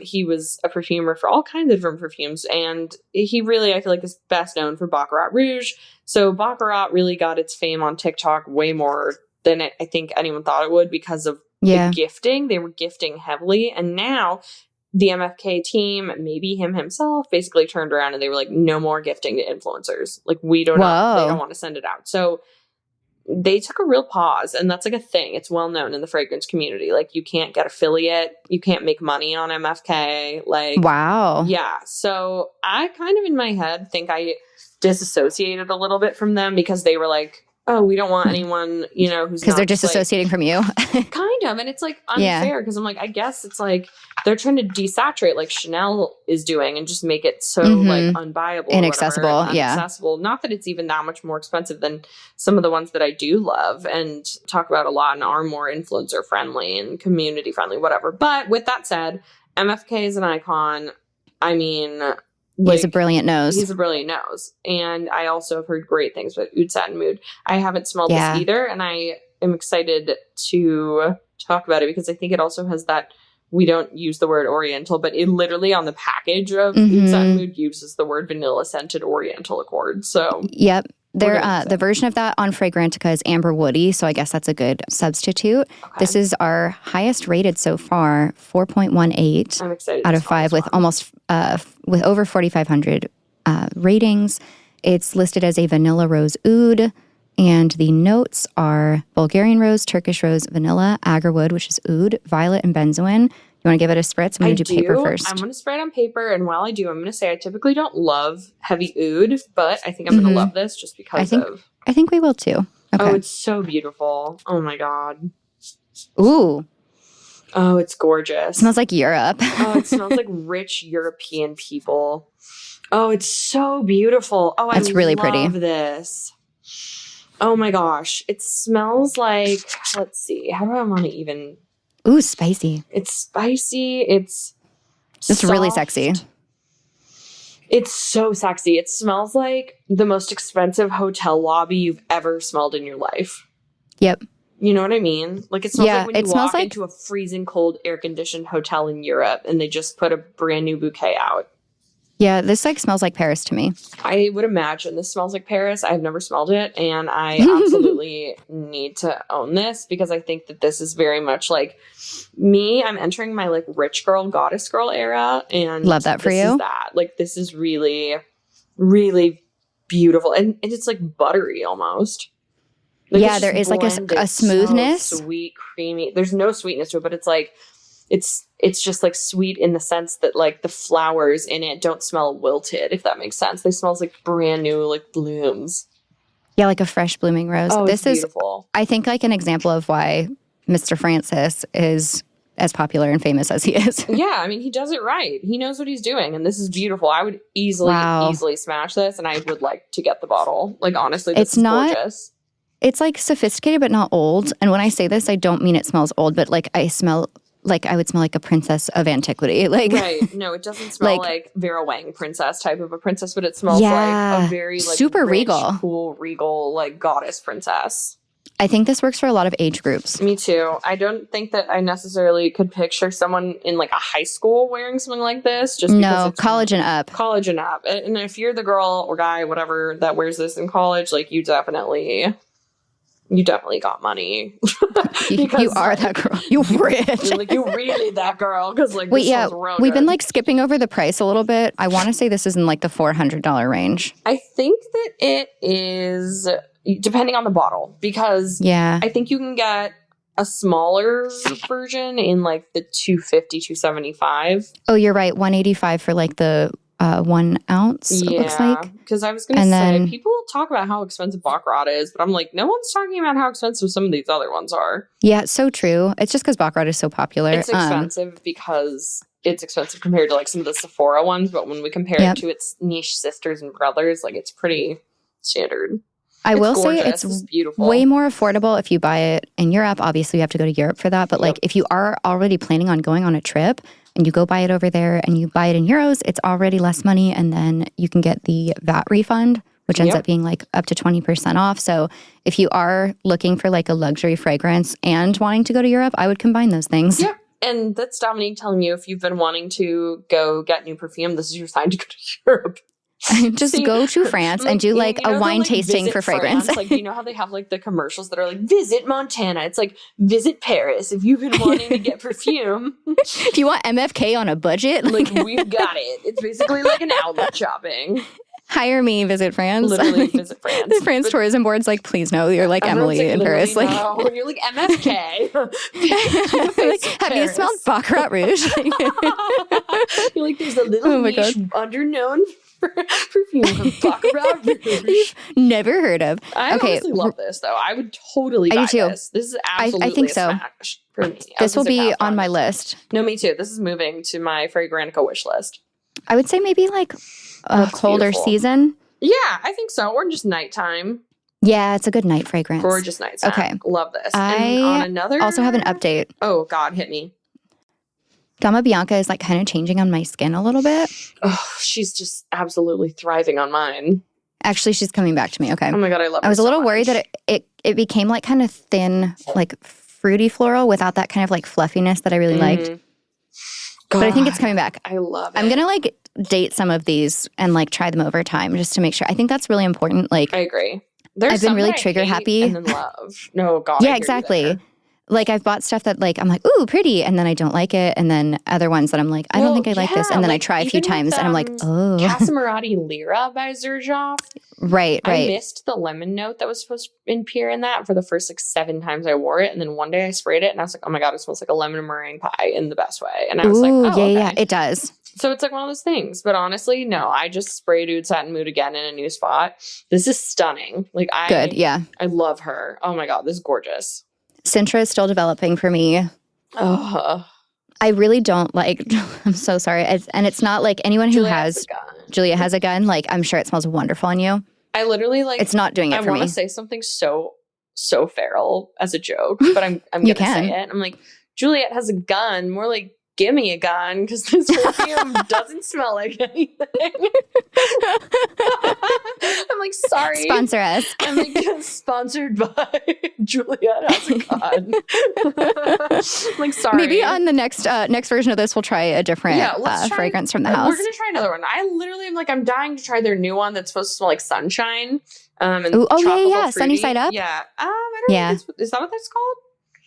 he was a perfumer for all kinds of different perfumes. And he really, I feel like, is best known for Baccarat Rouge. So Baccarat really got its fame on TikTok way more than I think anyone thought it would because of the gifting. They were gifting heavily. And now the MFK team, maybe him himself, basically turned around and they were like, no more gifting to influencers. Like, they don't want to send it out. So they took a real pause, and that's like a thing. It's well known in the fragrance community. Like, you can't get affiliate. You can't make money on MFK. Like, wow. Yeah. So I kind of in my head think I disassociated a little bit from them because they were like, oh, we don't want anyone, you know, who's because they're disassociating from you. Kind of. And it's like unfair because I'm like, I guess it's like they're trying to desaturate like Chanel is doing and just make it so like unbuyable, inaccessible. Inaccessible. Not that it's even that much more expensive than some of the ones that I do love and talk about a lot and are more influencer friendly and community friendly, whatever. But with that said, MFK is an icon. I mean, he has a brilliant nose. He's a brilliant nose. And I also have heard great things about Oud Satin Mood. I haven't smelled this either, and I am excited to talk about it because I think it also has that, we don't use the word oriental, but it literally on the package of Oud Satin Mood uses the word vanilla scented oriental accord. So yep. The version of that on Fragrantica is Amber Woody, so I guess that's a good substitute. Okay. This is our highest rated so far, 4.18 I'm excited out of 5 with almost with over 4,500 ratings. It's listed as a vanilla rose oud, and the notes are Bulgarian rose, Turkish rose, vanilla, agarwood, which is oud, violet, and benzoin. You want to give it a spritz? I'm going to do paper first. I'm going to spray it on paper, and while I do, I'm going to say I typically don't love heavy oud, but I think I'm going to love this just because I think we will too. Okay. Oh, it's so beautiful. Oh my God. Ooh. Oh, it's gorgeous. It smells like Europe. Oh, it smells like rich European people. Oh, it's so beautiful. Oh, it's really pretty. This. Oh my gosh. It smells like, let's see. How do I want to even... Ooh, spicy. It's spicy. It's really sexy. It's so sexy. It smells like the most expensive hotel lobby you've ever smelled in your life. Yep. You know what I mean? Like, it smells like when it you smells walk like into a freezing cold air-conditioned hotel in Europe and they just put a brand new bouquet out. Yeah, this like smells like Paris to me. I would imagine this smells like Paris. I've never smelled it, and I absolutely need to own this because I think that this is very much like me. I'm entering my like rich girl, goddess girl era, and love that for this you. Is that like this is really, really beautiful, and it's like buttery almost. Like, yeah, there is like a smoothness, so sweet, creamy. There's no sweetness to it, but it's like it's just like sweet in the sense that like the flowers in it don't smell wilted, if that makes sense. They smell like brand new like blooms. Yeah, like a fresh blooming rose. Oh, this it's beautiful. Is, I think, like an example of why Mr. Francis is as popular and famous as he is. Yeah, I mean, he does it right. He knows what he's doing, and this is beautiful. I would easily smash this, and I would like to get the bottle. Like, honestly, this is gorgeous. It's like sophisticated but not old. And when I say this, I don't mean it smells old, but like I would smell like a princess of antiquity. Like, right. No, it doesn't smell like Vera Wang princess type of a princess, but it smells like a very like super rich, regal, cool, regal, like goddess princess. I think this works for a lot of age groups. Me too. I don't think that I necessarily could picture someone in like a high school wearing something like this. Just because it's college and up. College and up. And if you're the girl or guy, whatever, that wears this in college, like you definitely got money. You are that girl. You rich. Like, you really that girl. Because like, wait, yeah, we've been like skipping over the price a little bit. I want to say this is in like the $400 range. I think that it is, depending on the bottle, because I think you can get a smaller version in like the $250, $275. Oh, you're right. $185 for like the 1 ounce. It looks like. Because I was going to say, people talk about how expensive Baccarat is, but I'm like, no one's talking about how expensive some of these other ones are. Yeah, it's so true. It's just because Baccarat is so popular. It's expensive because it's expensive compared to like some of the Sephora ones, but when we compare it to its niche sisters and brothers, like it's pretty standard. I will say it's beautiful. Way more affordable if you buy it in Europe. Obviously, you have to go to Europe for that. But like if you are already planning on going on a trip and you go buy it over there and you buy it in euros, it's already less money. And then you can get the VAT refund, which ends up being like up to 20% off. So if you are looking for like a luxury fragrance and wanting to go to Europe, I would combine those things. Yep. And that's Dominique telling you, if you've been wanting to go get new perfume, this is your sign to go to Europe. Just go to France and do like a wine tasting for fragrance. Like, you know how they have like the commercials that are like, visit Montana. It's like, visit Paris. If you've been wanting to get perfume. If you want MFK on a budget. Like, we've got it. It's basically like an outlet shopping. Hire me, visit France. Literally visit France. The France Tourism Board's like, please no, you're like Emily in Paris. Like, no. You're like MFK. Like, have you smelled Baccarat Rouge? You're like, there's a little niche underknown perfume from Baccarat Rouge. You've never heard of. I honestly love this, though. I would totally buy this. This is absolutely I think so. a smash for me. This will be on my list. No, me too. This is moving to my Fragrantica wish list. I would say maybe like a colder season. Yeah, I think so. Or just nighttime. Yeah, it's a good night fragrance. Gorgeous nighttime. Okay. Love this. I also have an update. Oh, God, hit me. Gama Bianca is like kind of changing on my skin a little bit. Oh, she's just absolutely thriving on mine. Actually, she's coming back to me. Okay. Oh my God, I love it. I was a little worried that it became like kind of thin, like fruity floral without that kind of like fluffiness that I really liked. God, but I think it's coming back. I love it. I'm going to like date some of these and like try them over time just to make sure. I think that's really important. Like, I agree. I've been really trigger happy. And then love. No, God. Yeah, exactly. Like I've bought stuff that like I'm like, ooh, pretty, and then I don't like it, and then other ones that I'm like, I don't think I like this, and then I try a few times, and I'm like, oh. Casamarati Lira by Xerjoff. Right. I missed the lemon note that was supposed to appear in that for the first like 7 times I wore it, and then one day I sprayed it, and I was like, oh my God, it smells like a lemon meringue pie in the best way, and I was like, oh, yeah, it does. So it's like one of those things, but honestly, no, I just sprayed Oud Satin Mood again in a new spot. This is stunning. Like I love her. Oh my God, this is gorgeous. Sintra is still developing for me. Oh, I really don't like, I'm so sorry. It's not like anyone who Julia has a gun, like I'm sure it smells wonderful on you. I literally like, it's not doing it for me. I want to say something so feral as a joke, but I'm going to say it. I'm like, Juliet has a gun, more like give me a gun because this perfume doesn't smell like anything. I'm like, sorry. Sponsor us. I'm like, sponsored by Juliet has a gun. I'm like, sorry. Maybe on the next version of this, we'll try a different fragrance from the house. We're going to try another one. I literally am like, I'm dying to try their new one that's supposed to smell like sunshine. Yeah. Sunny Side Up? Yeah. I don't know. Is that what that's called?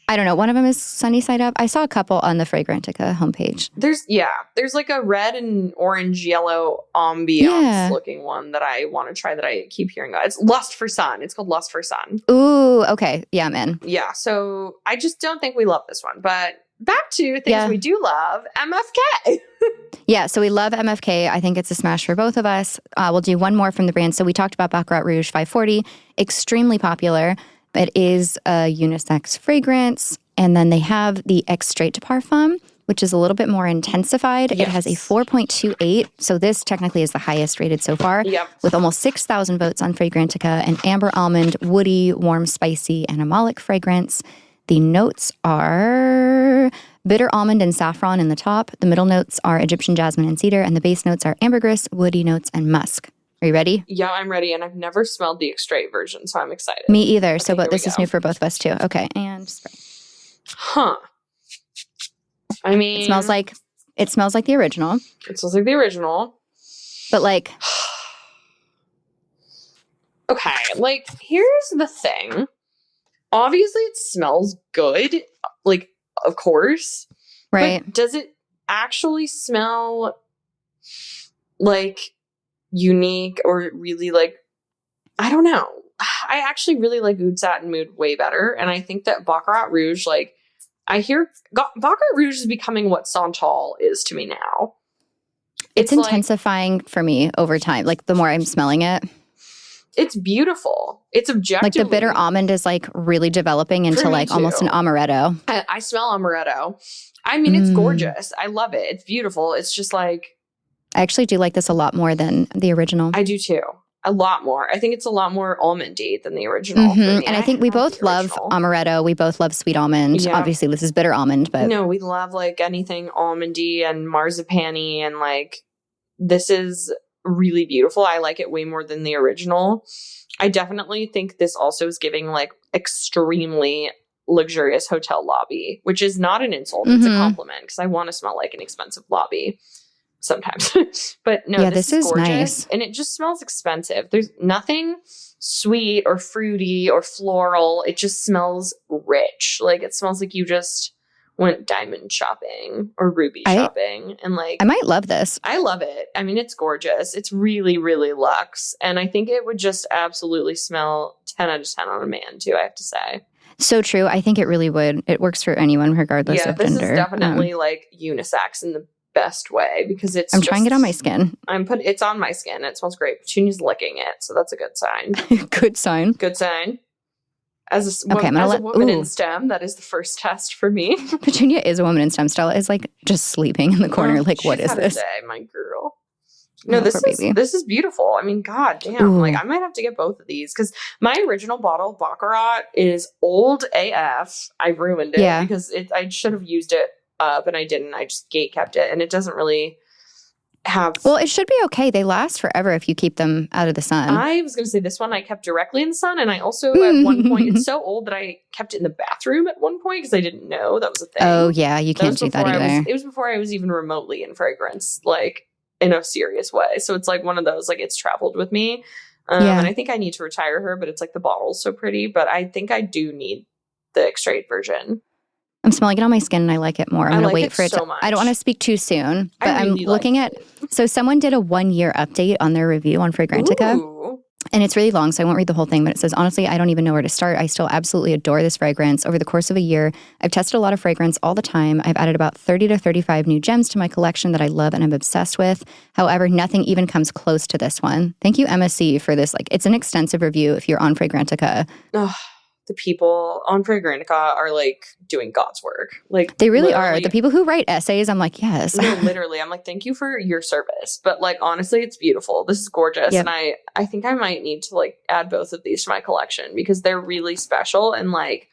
I don't know. One of them is Sunny Side Up. I saw a couple on the Fragrantica homepage. There's like a red and orange yellow ambiance looking one that I want to try that I keep hearing about. It's Lust for Sun. It's called Lust for Sun. Ooh, okay. Yeah, I'm in. Yeah. So I just don't think we love this one. But back to things we do love, MFK. Yeah, so we love MFK. I think it's a smash for both of us. We'll do one more from the brand. So we talked about Baccarat Rouge 540. Extremely popular. It is a unisex fragrance. And then they have the Extrait de Parfum, which is a little bit more intensified. Yes. It has a 4.28. So this technically is the highest rated so far. Yep. With almost 6,000 votes on Fragrantica. An amber almond, woody, warm, spicy, animalic fragrance. The notes are bitter almond and saffron in the top. The middle notes are Egyptian jasmine and cedar. And the base notes are ambergris, woody notes, and musk. Are you ready? Yeah, I'm ready. And I've never smelled the Extrait version, so I'm excited. Me either. Okay, but this is new for both of us too. Okay, and spray. Huh. I mean, it smells like the original. It smells like the original. But like, okay, like here's the thing. Obviously, it smells good. Like, of course. Right. But does it actually smell like unique or really like, I don't know. I actually really like Oud Satin Mood way better. And I think that Baccarat Rouge, like, I hear Baccarat Rouge is becoming what Santal is to me now. It's intensifying for me over time. Like, the more I'm smelling it. It's beautiful. It's objectively. Like, the bitter almond is, like, really developing into, like, almost an amaretto. I smell amaretto. I mean, it's gorgeous. I love it. It's beautiful. It's just like... I actually do like this a lot more than the original. I do too. A lot more. I think it's a lot more almondy than the original. And I think we both love amaretto. We both love sweet almond. Yeah. Obviously, this is bitter almond, but... No, we love, like, anything almondy and marzipan-y, and, like, this is really beautiful. I like it way more than the original. I definitely think this also is giving, like, extremely luxurious hotel lobby, which is not an insult. It's a compliment, because I want to smell like an expensive lobby sometimes. But no, this is gorgeous. Nice. And it just smells expensive. There's nothing sweet or fruity or floral. It just smells rich. Like, it smells like you just went diamond shopping or ruby shopping. And, like, I might love this. I love it. I mean, it's gorgeous. It's really, really luxe. And I think it would just absolutely smell 10 out of 10 on a man too, I have to say. So true. I think it really would. It works for anyone regardless of gender. This is definitely like unisex in the best way, because it's I'm trying it on my skin. It's on my skin. It smells great. Petunia's licking it, so that's a good sign. Good sign. Good sign. As a woman in STEM, that is the first test for me. Petunia is a woman in STEM. Stella is, like, just sleeping in the corner. Like, what is this? My girl. No, this is beautiful. I mean, god damn. Ooh. Like, I might have to get both of these, because my original bottle of Baccarat is old AF. I ruined it because I should have used it up and I didn't. I just gate kept it, and it doesn't really have... Well, it should be okay. They last forever if you keep them out of the sun. I was going to say this one I kept directly in the sun, and I also at one point, it's so old that I kept it in the bathroom at one point because I didn't know that was a thing. Oh yeah, you can't do that either. It was before I was even remotely in fragrance, like, in a serious way. So it's like one of those, like, it's traveled with me. And I think I need to retire her, but it's like the bottle's so pretty. But I think I do need the Extrait version. I'm smelling it on my skin and I like it more. I'm going to wait for it. I don't want to speak too soon, but I'm looking at... So someone did a 1-year update on their review on Fragrantica. Ooh. And it's really long, so I won't read the whole thing, but it says, honestly, I don't even know where to start. I still absolutely adore this fragrance. Over the course of a year, I've tested a lot of fragrance all the time. I've added about 30 to 35 new gems to my collection that I love and I'm obsessed with. However, nothing even comes close to this one. Thank you, MSC, for this. Like, it's an extensive review if you're on Fragrantica. The people on Fragrantica are, like, doing God's work. Like, they really are. The people who write essays, I'm like, yes. No, literally. I'm like, thank you for your service. But, like, honestly, it's beautiful. This is gorgeous. Yep. And I think I might need to, like, add both of these to my collection because they're really special. And, like,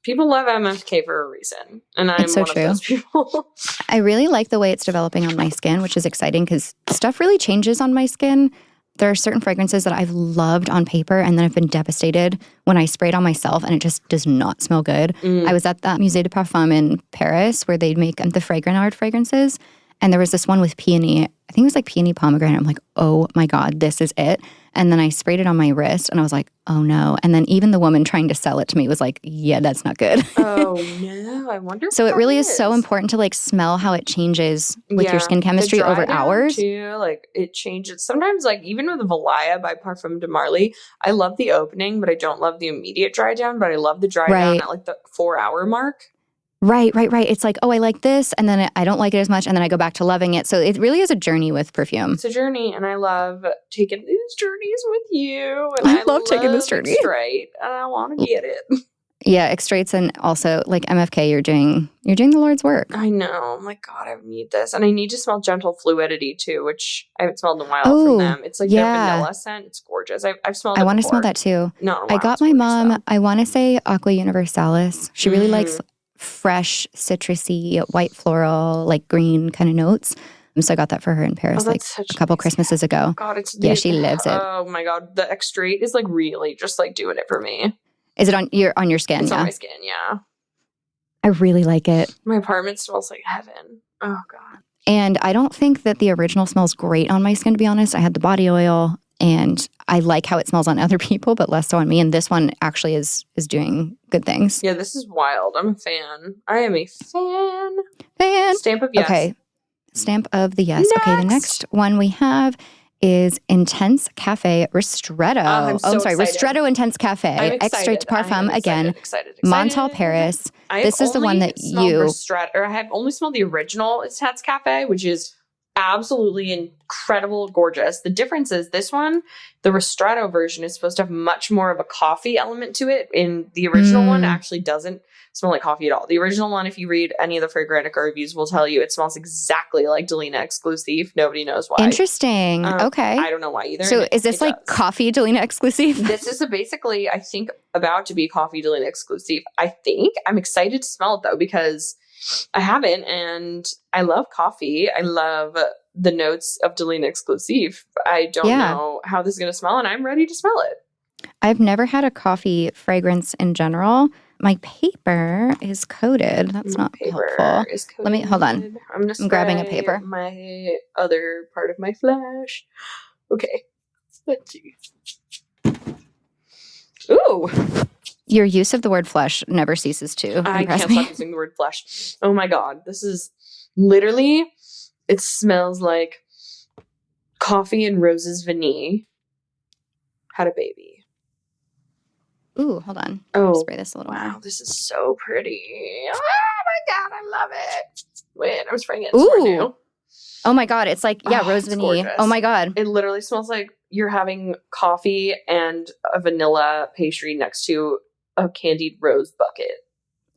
People love MFK for a reason, and I'm so one true. of those people. I really like the way it's developing on my skin, which is exciting because stuff really changes on my skin. There are certain fragrances that I've loved on paper and then I've been devastated when I spray it on myself and it just does not smell good. I was at the Musée de Parfum in Paris where they make the Fragrant fragrances, and there was this one with peony. I think it was like peony pomegranate. I'm like, oh my God, this is it. And then I sprayed it on my wrist and I was like, oh no. And then even the woman trying to sell it to me was like, yeah, that's not good. Oh no, I wonder. So it really is so important to like smell how it changes with your skin chemistry over hours. Too, like it changes. Sometimes like even with Valaya by Parfum de Marly, I love the opening, but I don't love the immediate dry down, but I love the dry down at like the 4-hour mark. Right. It's like, oh, I like this, and then I don't like it as much, and then I go back to loving it. So it really is a journey with perfume. It's a journey, and I love taking these journeys with you. And I love taking this journey. Straight, and I want to get it. Yeah, extraits, and also like MFK, you're doing the Lord's work. I know. I'm like, God, I need this, and I need to smell gentle fluidity too, which I haven't smelled in a while from them. It's like the vanilla scent. It's gorgeous. I've smelled. I want to smell that too. No, I got my mom. Though. I want to say Aqua Universalis. She really likes fresh, citrusy, white floral, like green kind of notes. So I got that for her in Paris like a couple Christmases ago. God, it's she lives it. Oh my God, the extrait is like really just like doing it for me. Is it on your skin? It's on my skin, yeah. I really like it. My apartment smells like heaven. Oh God. And I don't think that the original smells great on my skin, to be honest. I had the body oil, and I like how it smells on other people, but less so on me. And this one actually is doing good things. Yeah, this is wild. I'm a fan. I am a fan. Stamp of yes. Okay. Stamp of the yes. Next. Okay, the next one we have is Intense Cafe Ristretto. I'm sorry, Ristretto Intense Cafe. Extrait de Parfum again. Excited. Montal Paris. This is the one that I have only smelled the original Intense Cafe, which is absolutely incredible, gorgeous. The difference is this one, the Ristretto version, is supposed to have much more of a coffee element to it. In the original one, actually doesn't smell like coffee at all. The original one, if you read any of the Fragrantica reviews, will tell you it smells exactly like Delina Exclusive. Nobody knows why. Interesting. Okay. I don't know why either. So is this like coffee Delina Exclusive? This is basically, I think, about to be coffee Delina Exclusive. I think. I'm excited to smell it though, because I haven't, and I love coffee. I love the notes of Delina Exclusive. I don't know how this is going to smell, and I'm ready to smell it. I've never had a coffee fragrance in general. My paper is coated. That's not helpful. Let me, hold on. I'm grabbing a paper. My other part of my flesh. Okay. Let's see. Ooh. Your use of the word flesh never ceases to I impress can't me. stop using the word flesh. Oh my God. This is literally, it smells like coffee and roses vanille had a baby. Ooh, hold on. Oh, spray this a little more. Wow, this is so pretty. Oh my God, I love it. Wait, I'm spraying it. Ooh. Oh my God, it's like, rose vanille. Gorgeous. Oh my God. It literally smells like you're having coffee and a vanilla pastry next to a candied rose bucket.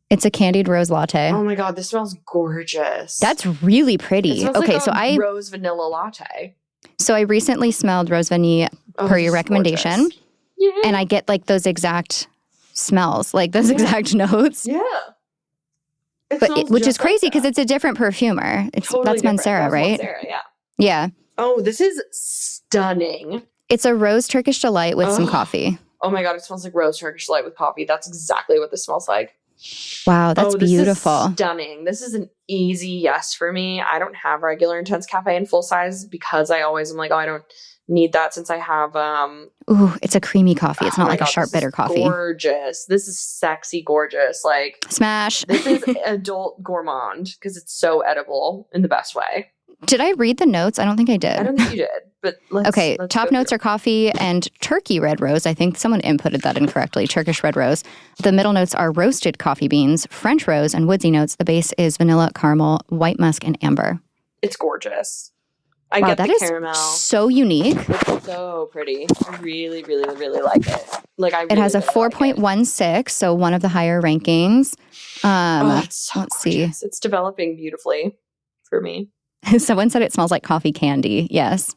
It's a candied rose latte. Oh my God, this smells gorgeous. That's really pretty. Okay, so rose vanilla latte. So I recently smelled rose vanille per your recommendation. Gorgeous. Yeah. And I get like those exact smells, like those exact notes. Yeah. Which is crazy because it's a different perfumer. That's Mancera, right? Mancera, yeah. Yeah. Oh, this is stunning. It's a rose Turkish delight with some coffee. Oh my God, it smells like rose Turkish delight with coffee. That's exactly what this smells like. Wow, that's beautiful. This is stunning. This is an easy yes for me. I don't have regular Intense Cafe in full size because I always am like, I don't need that since I have ooh, it's a creamy coffee. It's not like a sharp bitter coffee. Gorgeous. This is sexy gorgeous. Like smash. This is adult gourmand because it's so edible in the best way. Did I read the notes? I don't think I did. I don't think you did. But let's top notes are coffee and Turkey red rose. I think someone inputted that incorrectly. Turkish red rose. The middle notes are roasted coffee beans, French rose, and woodsy notes. The base is vanilla, caramel, white musk, and amber. It's gorgeous. I get the caramel. So unique. It's so pretty. I really, really, really like it. It has a 4.16, so one of the higher rankings. It's so gorgeous. See. It's developing beautifully for me. Someone said it smells like coffee candy. Yes.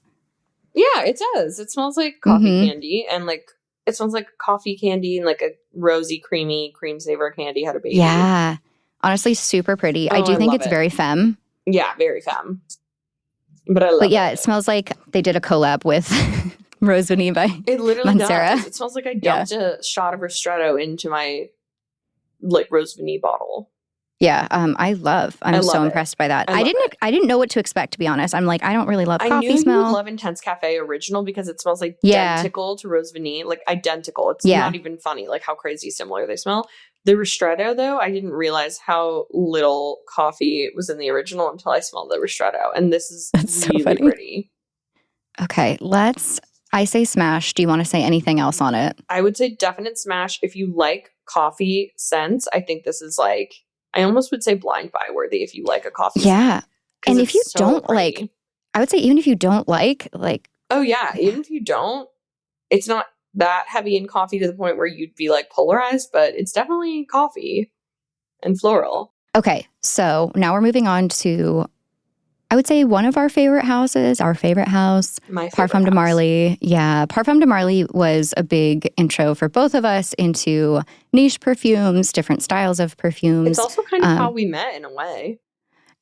Yeah, it does. It smells like coffee candy and like it smells like coffee candy and like a rosy, creamy cream saver candy had a baby. Yeah. Honestly, super pretty. I do think it's very femme. Yeah, very femme. But I love it. But yeah, it smells like they did a collab with Rose Vanille by It literally Mancera. does. It smells like I dumped a shot of ristretto into my like Rose Vanille bottle. Yeah, I'm so impressed by that. I didn't know what to expect, to be honest. I'm like, I don't really love coffee smell. I knew you would love Intense Cafe Original because it smells like identical to Rose Vanille, like identical. It's not even funny, like how crazy similar they smell. The ristretto, though, I didn't realize how little coffee was in the original until I smelled the ristretto, and this is really so pretty. Okay, I say smash. Do you want to say anything else on it? I would say definite smash. If you like coffee scents, I think this is like, I almost would say blind buy worthy if you like a coffee scent. And if you don't like, I would say even if you don't like. Oh yeah, even if you don't, it's not that heavy in coffee to the point where you'd be like polarized, but it's definitely coffee and floral. Okay, so now we're moving on to, I would say one of our favorite houses, our favorite house, Parfum de Marly. Yeah, Parfum de Marly was a big intro for both of us into niche perfumes, different styles of perfumes. It's also kind of how we met in a way.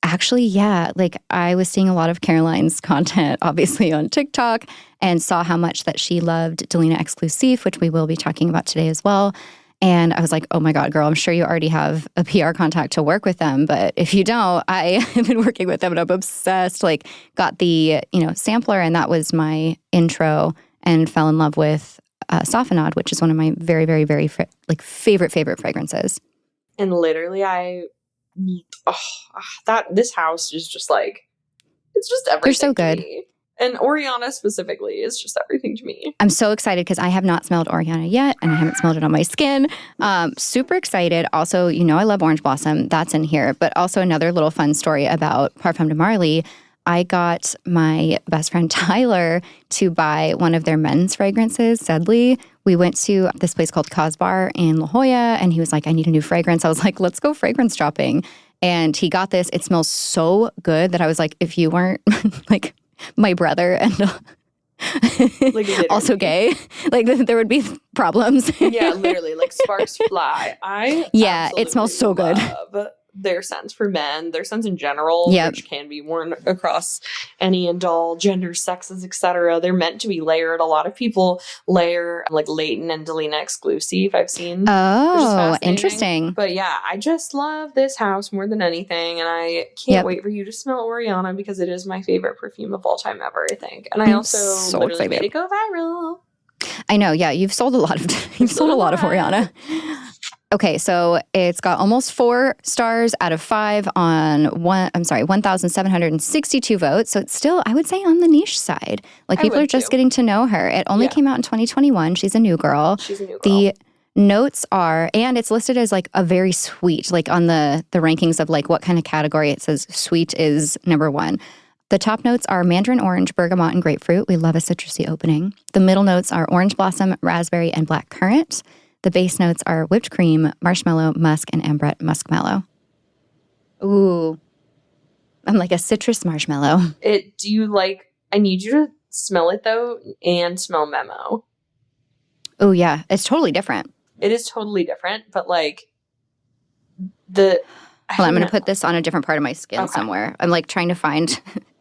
Actually, yeah. Like I was seeing a lot of Caroline's content, obviously on TikTok, and saw how much that she loved Delina Exclusive, which we will be talking about today as well. And I was like, oh my God, girl, I'm sure you already have a PR contact to work with them. But if you don't, I have been working with them and I'm obsessed. Like got the, sampler, and that was my intro, and fell in love with Safenade, which is one of my very, very, very favorite fragrances. And literally this house is just like, it's just everything. They're so good. To me. And Oriana specifically is just everything to me. I'm so excited because I have not smelled Oriana yet, and I haven't smelled it on my skin. Super excited. Also, I love Orange Blossom. That's in here. But also another little fun story about Parfum de Marly. I got my best friend Tyler to buy one of their men's fragrances, Sedley. We went to this place called Cosbar in La Jolla, and he was like, I need a new fragrance. I was like, let's go fragrance shopping. And he got this. It smells so good that I was like, if you weren't like my brother and also gay, like there would be problems. Yeah, literally, like sparks fly. It smells so good. Their scents for men, their scents in general, which can be worn across any and all genders, sexes, etc. They're meant to be layered. A lot of people layer like Leighton and Delina Exclusive, I've seen. Oh, interesting. But yeah, I just love this house more than anything, and I can't wait for you to smell Oriana because it is my favorite perfume of all time ever, I think. And I also literally made it go viral. I know, yeah. You've sold a lot of Oriana. Okay, so it's got almost 4 stars out of 5 on 1,762 votes. So it's still, I would say, on the niche side. Like people are just getting to know her. It only came out in 2021. She's a new girl. The notes are, and it's listed as like a very sweet, like on the rankings of like what kind of category it says sweet is number 1. The top notes are mandarin orange, bergamot, and grapefruit. We love a citrusy opening. The middle notes are orange blossom, raspberry, and black currant. The base notes are whipped cream, marshmallow, musk, and ambrette muskmallow. Ooh. I'm like a citrus marshmallow. I need you to smell it though and smell Memo. Oh yeah, it's totally different. It is totally different, but like I'm going to put this on a different part of my skin somewhere. I'm like trying to find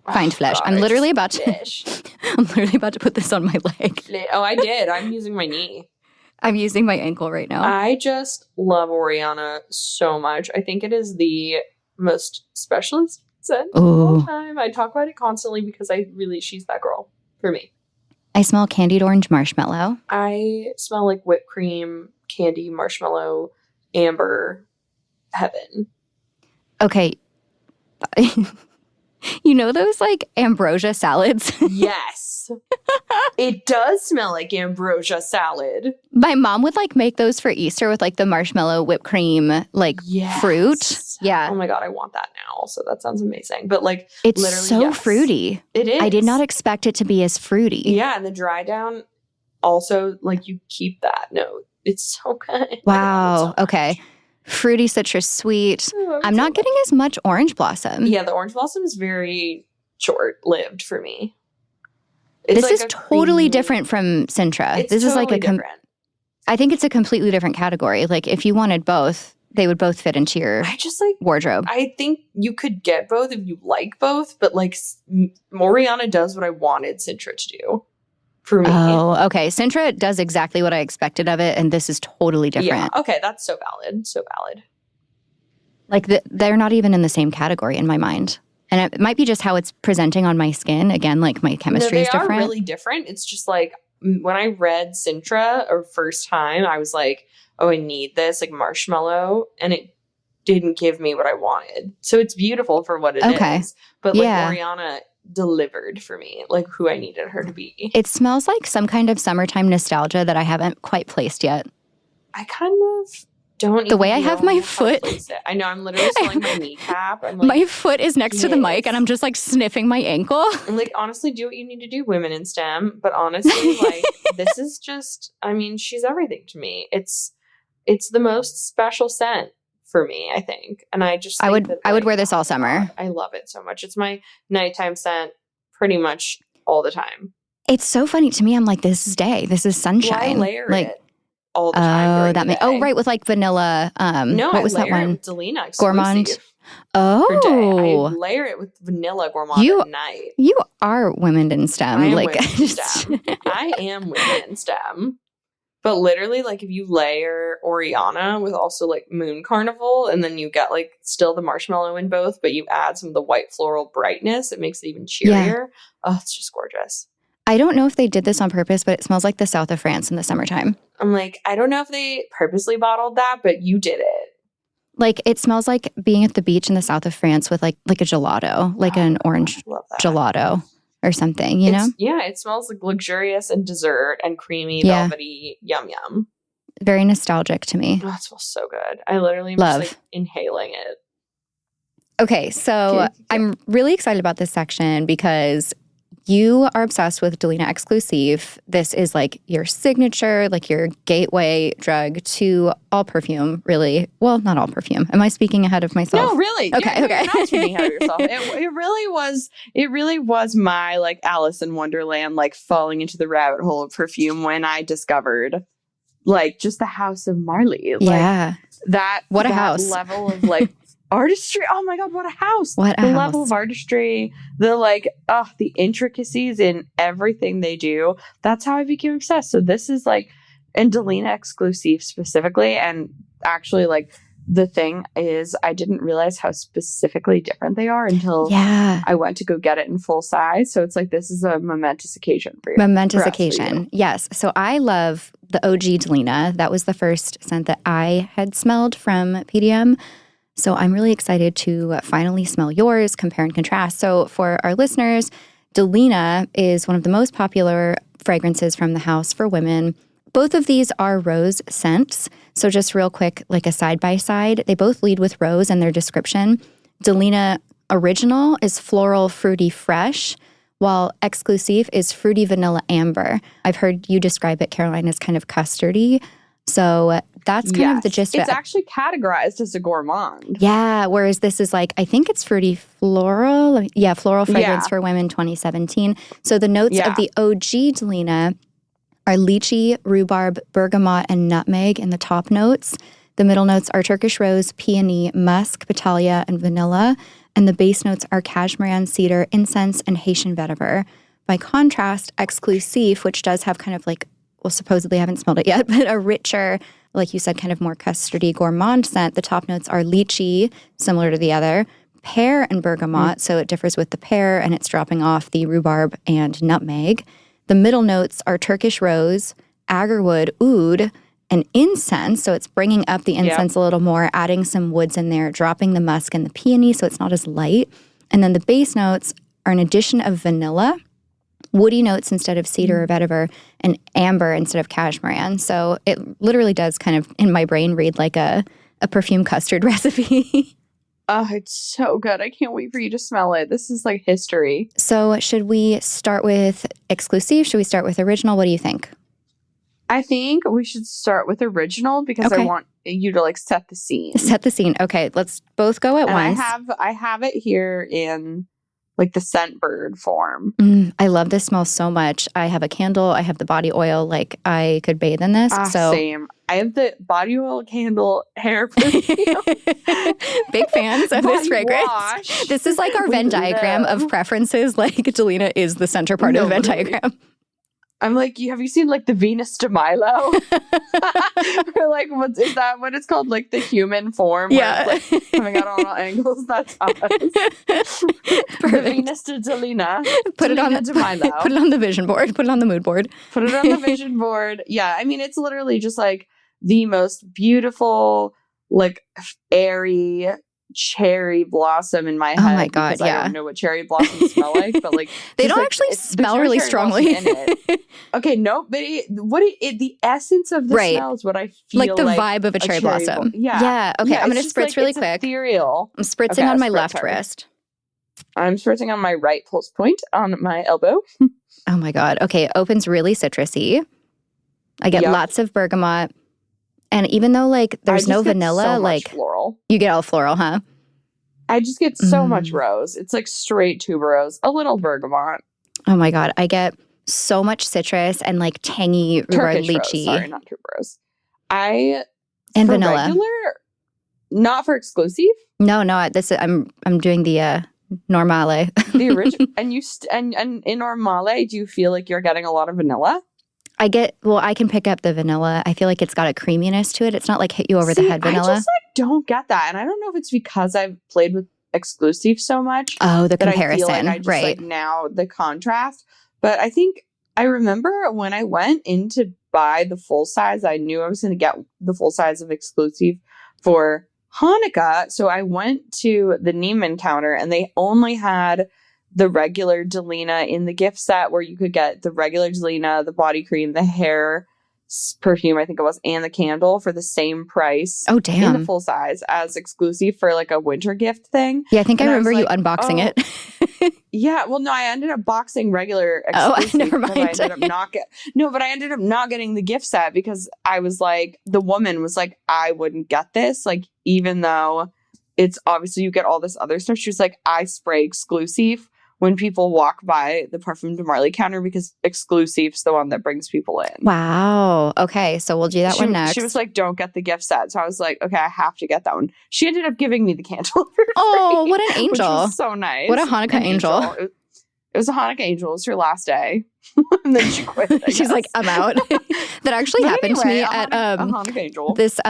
flesh. God, I'm literally about to put this on my leg. Oh, I did. I'm using my knee. I'm using my ankle right now. I just love Oriana so much. I think it is the most specialist scent of all time. I talk about it constantly because she's that girl for me. I smell candied orange marshmallow. I smell like whipped cream, candy, marshmallow, amber, heaven. Okay. You know those like ambrosia salads? Yes. It does smell like ambrosia salad. My mom would like make those for Easter with like the marshmallow whipped cream fruit. Yeah. Oh my God, I want that now. So that sounds amazing. But like it's literally so fruity. It is. I did not expect it to be as fruity. Yeah, and the dry down also like you keep that note. It's so good. Wow. Okay. Fruity, citrus, sweet. I'm not getting as much orange blossom. Yeah, the orange blossom is very short-lived for me. This is totally different from Sintra. This is like a different. I think it's a completely different category. Like if you wanted both, they would both fit into your wardrobe. I think you could get both if you like both, but like Oriana does what I wanted Sintra to do for me. Oh, okay. Sintra does exactly what I expected of it, and this is totally different. Yeah, okay, that's so valid. So valid. Like they're not even in the same category in my mind. And it might be just how it's presenting on my skin. Again, like my chemistry is different. They are really different. It's just like when I read Sintra or first time, I was like, oh, I need this like marshmallow. And it didn't give me what I wanted. So it's beautiful for what it is. But like Oriana delivered for me, like who I needed her to be. It smells like some kind of summertime nostalgia that I haven't quite placed yet. I kind of don't. The way I have my foot. I know, I'm literally selling my kneecap. I'm like, my foot is next to the mic and I'm just like sniffing my ankle. I'm like, honestly, do what you need to do, women in STEM. But honestly, like this is just, I mean, she's everything to me. It's the most special scent for me, I think. And I just think I would wear this all summer. I love it so much. It's my nighttime scent pretty much all the time. It's so funny to me. I'm like, this is day. This is sunshine. Well, I layer it all the time. Right, with like vanilla. No, what was I that one? It with Delina exclusive. Gourmand. Oh, per day. I layer it with vanilla Gourmand at night. You are women in STEM. I am women in STEM. I am women in STEM. But literally, like if you layer Oriana with also like Moon Carnival, and then you get like still the marshmallow in both, but you add some of the white floral brightness, it makes it even cheerier. Oh, it's just gorgeous. I don't know if they did this on purpose, but it smells like the south of France in the summertime. I'm like, I don't know if they purposely bottled that, but you did it. Like it smells like being at the beach in the south of France with like a gelato, like an orange gelato or something, you know? Yeah, it smells like luxurious and dessert and creamy, velvety, yum yum. Very nostalgic to me. Oh, it smells so good. I literally am just like inhaling it. Okay, so I'm really excited about this section because you are obsessed with Delina Exclusive. This is like your signature, like your gateway drug to all perfume, really. Well, not all perfume. Am I speaking ahead of myself? No, really. Okay. You're not speaking ahead of yourself. It really was my like Alice in Wonderland, like falling into the rabbit hole of perfume when I discovered like just the House of Marley. Yeah. Like, house level of like artistry. Oh my God, what a house. Level of artistry, the intricacies in everything they do. That's how I became obsessed. So this is like, and Delina Exclusive specifically. And actually like the thing is I didn't realize how specifically different they are until I went to go get it in full size. So it's like, this is a momentous occasion for you. Momentous occasion. Yes. So I love the OG Delina. That was the first scent that I had smelled from PDM. So I'm really excited to finally smell yours, compare and contrast. So for our listeners, Delina is one of the most popular fragrances from the house for women. Both of these are rose scents. So just real quick, like a side-by-side, they both lead with rose in their description. Delina Original is floral, fruity, fresh, while Exclusive is fruity, vanilla, amber. I've heard you describe it, Caroline, as kind of custardy. So that's kind of the gist of it. It's actually categorized as a gourmand. Yeah, whereas this is like, I think it's fruity floral. Yeah, floral fragrance for women 2017. So the notes of the OG Delina are lychee, rhubarb, bergamot, and nutmeg in the top notes. The middle notes are Turkish rose, peony, musk, petalia, and vanilla. And the base notes are cashmere, cedar, incense, and Haitian vetiver. By contrast, Exclusive, which does have kind of like, well, supposedly I haven't smelled it yet, but a richer, like you said, kind of more custardy gourmand scent. The top notes are lychee, similar to the other, pear and bergamot, so it differs with the pear, and it's dropping off the rhubarb and nutmeg. The middle notes are Turkish rose, agarwood, oud, and incense, so it's bringing up the incense a little more, adding some woods in there, dropping the musk and the peony, so it's not as light. And then the base notes are an addition of vanilla, woody notes instead of cedar or vetiver, and amber instead of cashmere. So it literally does kind of, in my brain, read like a perfume custard recipe. Oh, it's so good. I can't wait for you to smell it. This is like history. So should we start with Exclusive? Should we start with Original? What do you think? I think we should start with Original because I want you to like set the scene. Set the scene. Okay, let's both go at once. I have it here in like the scent bird form. I love this smell so much. I have a candle. I have the body oil. Like I could bathe in this. Same. I have the body oil, candle, hair perfume. Big fans of this fragrance. Wash. This is like our Venn diagram of preferences. Like Delina is the center part of the Venn diagram. I'm like, have you seen like the Venus de Milo? Or like, is that what it's called? Like the human form? Yeah. Where it's like coming out on all angles. That's us. The Venus de Delina. Put it on the vision board. Put it on the mood board. Put it on the vision board. Yeah. I mean, it's literally just like the most beautiful, like airy cherry blossom in my head. Oh my God, I don't know what cherry blossoms smell like, but like they don't actually smell really strongly. Okay, no, but the essence of the smell is what I feel like. The vibe of a cherry blossom. Yeah. Okay, I'm going to spritz really quick. Ethereal. I'm spritzing on my left wrist. I'm spritzing on my right pulse point on my elbow. Oh my God. Okay, it opens really citrusy. I get lots of bergamot. And even though like there's no vanilla, like floral. You get all floral, huh? I just get so much rose. It's like straight tuberose, a little bergamot. Oh my God. I get so much citrus and like tangy rhubarb lychee. Sorry, not tuberose. And vanilla. Regular, not for exclusive? No, I'm doing the normale. The original. And in normale, do you feel like you're getting a lot of vanilla? I can pick up the vanilla. I feel like it's got a creaminess to it. It's not like hit you over the head vanilla. I just like don't get that. And I don't know if it's because I've played with exclusive so much. Oh, the comparison. I feel like I just like now the contrast. But I think I remember when I went in to buy the full size, I knew I was going to get the full size of exclusive for Hanukkah. So I went to the Neiman counter and they only had the regular Delina in the gift set where you could get the regular Delina, the body cream, the hair perfume, I think it was, and the candle for the same price. Oh, damn. In the full size as exclusive for like a winter gift thing. Yeah, I think I remember you unboxing it. Yeah, well, no, I ended up boxing regular exclusive. Oh, never mind. I ended up not getting the gift set because I was like, the woman was like, I wouldn't get this. Like, even though it's obviously you get all this other stuff. She was like, I spray exclusive when people walk by the Perfume de Marly counter because exclusive's the one that brings people in. Wow. Okay, so we'll do that one next. She was like, don't get the gift set. So I was like, okay, I have to get that one. She ended up giving me the candle for free, what an angel. Which was so nice. What a Hanukkah angel. It was a Hanukkah angel. It was her last day. And then she quit. She's like, I'm out. That actually happened to me at a Hanukkah angel. This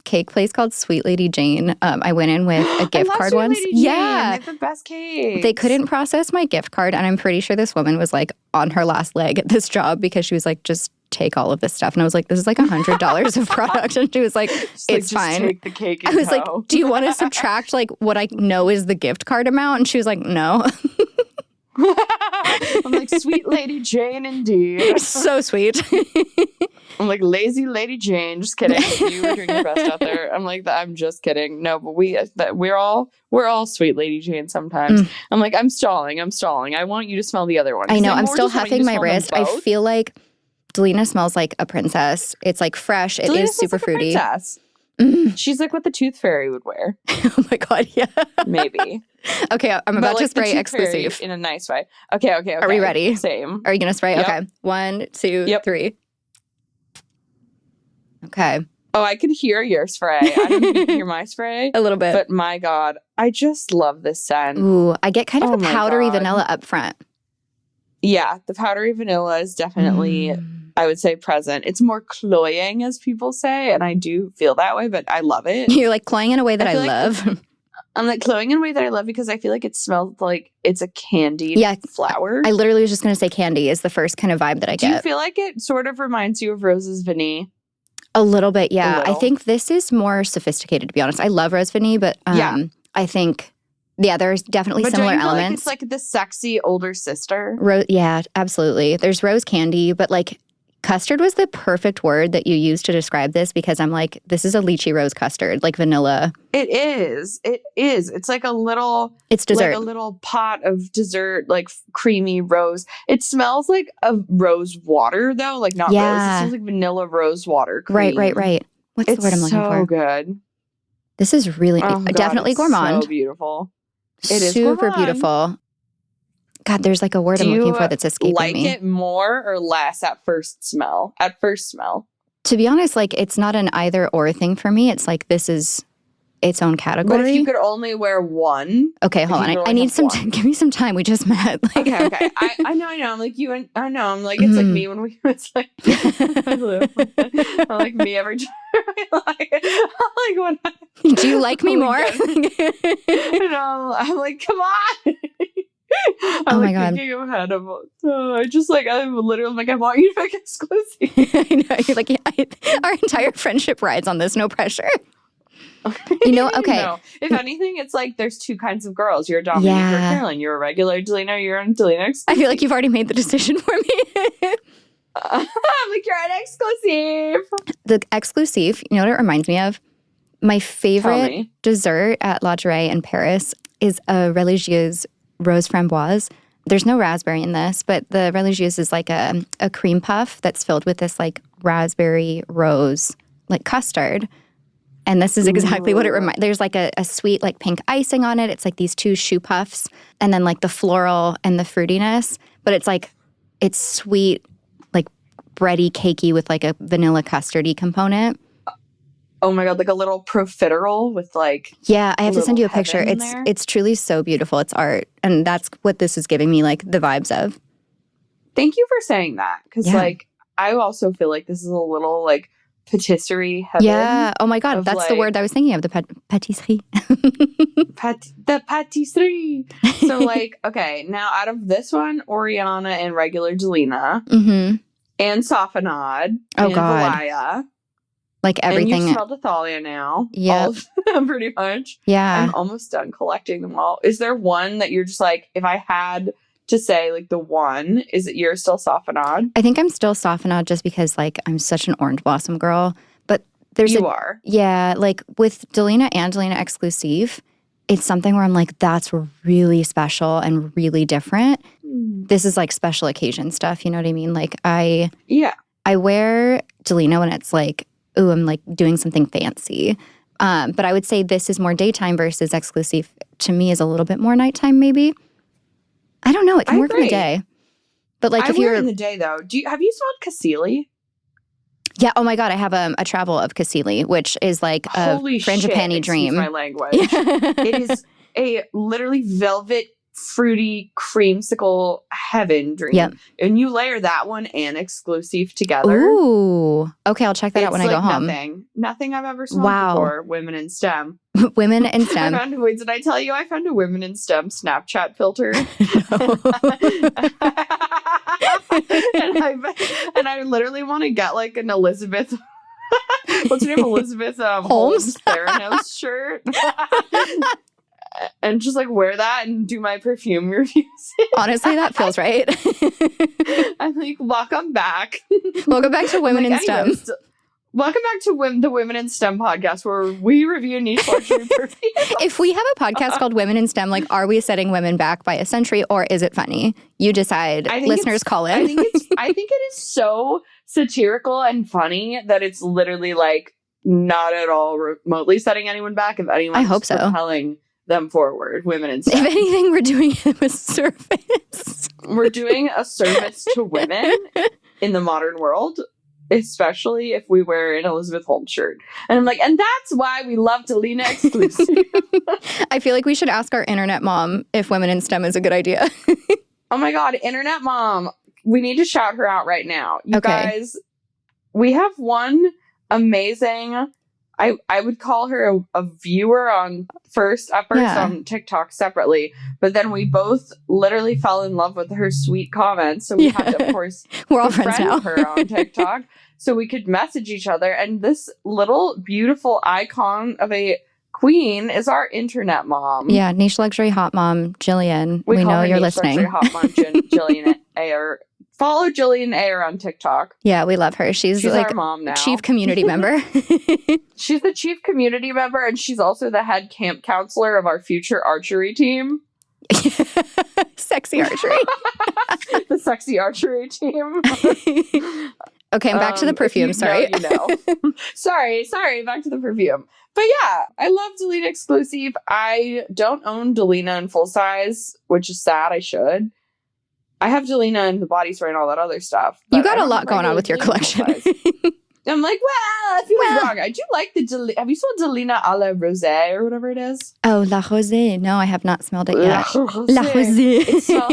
cake place called Sweet Lady Jane. I went in with a gift card Sweet once. Lady Jane. Yeah. They have the best cake. They couldn't process my gift card. And I'm pretty sure this woman was like on her last leg at this job because she was like, just take all of this stuff. And I was like, this is like $100 of product. And she was like, it's fine. Take the cake and I was like, do you want to subtract like what I know is the gift card amount? And she was like, no. I'm like, Sweet Lady Jane indeed. So sweet. I'm like, lazy Lady Jane. Just kidding. You were doing your best out there. I'm like, I'm just kidding. No, but we're all Sweet Lady Jane sometimes. I'm like, I'm stalling. I want you to smell the other one. I know. I'm still huffing my wrist. I feel like Delina smells like a princess. It's like fresh. It is super fruity. She's like what the Tooth Fairy would wear. Oh my God, yeah. Maybe. Okay, I'm about to spray exclusive. In a nice way. Okay. Are we ready? Same. Are you going to spray? Yep. Okay. 1, 2, 3. Okay. Oh, I could hear your spray. I don't know if you can hear my spray. A little bit. But my God, I just love this scent. Ooh, I get kind of a powdery vanilla up front. Yeah, the powdery vanilla is definitely, I would say, present. It's more cloying, as people say, and I do feel that way, but I love it. You're like cloying in a way that I love. I'm like cloying in a way that I love because I feel like it smells like it's a candied flower. I literally was just going to say candy is the first kind of vibe that I get. Do you feel like it sort of reminds you of Rose's Vanille? A little bit, yeah. I think this is more sophisticated, to be honest. I love Rose Vanille, but I think... Yeah, there's definitely similar elements. Like it's like the sexy older sister. Yeah, absolutely. There's rose candy, but like custard was the perfect word that you used to describe this because I'm like, this is a lychee rose custard, like vanilla. It is. It's like a little... It's dessert. Like a little pot of dessert, like creamy rose. It smells like a rose water, though. Like not rose. It smells like vanilla rose water cream. Right. What's the word I'm looking for? It's so good. This is really definitely gourmand. So beautiful. It is super beautiful. God, there's like a word I'm looking for that's escaping like me. it more or less at first smell? At first smell. To be honest, like it's not an either or thing for me. It's like this is its own category. But if you could only wear one. Okay, hold on. I need some time. Give me some time. We just met. Like, okay. I know. I'm like you and I know. I'm like, it's like me when it's like, I'm like me every time. When do you like me more? No, I'm like, come on. I'm my God. thinking ahead of I'm literally like, I want you to make exclusive. I know. You're like, our entire friendship rides on this. No pressure. Okay. No. If anything, it's like there's two kinds of girls. You're a Dominique, you're a Caroline. You're a regular Delina, you're a Delina exclusive. I feel like you've already made the decision for me. I'm like, you're an exclusive. The exclusive, you know what it reminds me of? My favorite dessert at La Durée in Paris is a religieuse rose framboise. There's no raspberry in this, but the religieuse is like a cream puff that's filled with this like raspberry rose, like custard. And this is exactly what it reminds. There's like a sweet like pink icing on it. It's like these two shoe puffs and then like the floral and the fruitiness. But it's like, it's sweet, like bready, cakey with like a vanilla custardy component. Oh my God, like a little profiterole with like. Yeah, I have to send you a picture. It's truly so beautiful. It's art. And that's what this is giving me like the vibes of. Thank you for saying that. Because like, I also feel like this is a little like patisserie heaven. Yeah. Oh my God. That's the word I was thinking of. The patisserie. The patisserie. So like, okay, now out of this one, Oriana and regular Delina and Safanad and Valaya. Like everything. And you smelled Athalia now. Yeah. All of them pretty much. Yeah. I'm almost done collecting them all. Is there one that you're just like, if I had to say like the one, is it you're still Safanad? I think I'm still Safanad just because like I'm such an orange blossom girl. But you are. Yeah, like with Delina and Delina Exclusive, it's something where I'm like, that's really special and really different. This is like special occasion stuff, you know what I mean? Like I wear Delina when it's like, ooh, I'm like doing something fancy. But I would say this is more daytime versus Exclusive to me is a little bit more nighttime maybe. I don't know. It can work in the day. But like if you're in the day though, have you smelled Cassili? Yeah. Oh my God. I have a travel of Cassili, which is like a frangipani dream. My language. It is a literally velvet, fruity creamsicle heaven dream. Yep. And you layer that one and Exclusive together. Ooh. Okay. I'll check that out when I go home. Nothing I've ever smelled before. Women in STEM. Women in STEM. Wait, did I tell you I found a Women in STEM Snapchat filter? and I literally want to get like an Elizabeth. What's her name? Elizabeth Holmes Theranos shirt. And just like wear that and do my perfume reviews. Honestly, that feels right. I'm like, welcome back. Welcome back to Women in STEM. Welcome back to the Women in STEM podcast where we review niche luxury perfume. If we have a podcast called Women in STEM, like, are we setting women back by a century or is it funny? You decide. Listeners, call in. I think it is so satirical and funny that it's literally like not at all remotely setting anyone back. If anyone, I hope so. Propelling them forward, women in STEM. If anything, we're doing a service. We're doing a service to women in the modern world, especially if we wear an Elizabeth Holmes shirt. And I'm like, and that's why we love Delina Exclusive. I feel like we should ask our internet mom if Women in STEM is a good idea. Oh my God, internet mom. We need to shout her out right now. You guys, we have one amazing... I would call her a viewer on first on TikTok separately, but then we both literally fell in love with her sweet comments. So we had to, of course, we're all friends now. Her on TikTok so we could message each other. And this little beautiful icon of a queen is our internet mom. Yeah, niche luxury hot mom, Jillian. We know you're listening. Niche luxury hot mom, Jillian Ayer. Follow Jillian Ayer on TikTok. Yeah, we love her. She's like our mom now. Chief community member. She's the chief community member, and she's also the head camp counselor of our future archery team. Sexy archery. The sexy archery team. Okay, I'm back to the perfume. Sorry. Sorry. Back to the perfume. But yeah, I love Delina Exclusive. I don't own Delina in full size, which is sad. I should. I have Delina and the body spray and all that other stuff. You got a lot going on with your collection. I'm like, well, I feel wrong. I do like the have you smelled Delina a la Rosé or whatever it is? Oh, La Rosée. No, I have not smelled it yet. La Rosée. It's La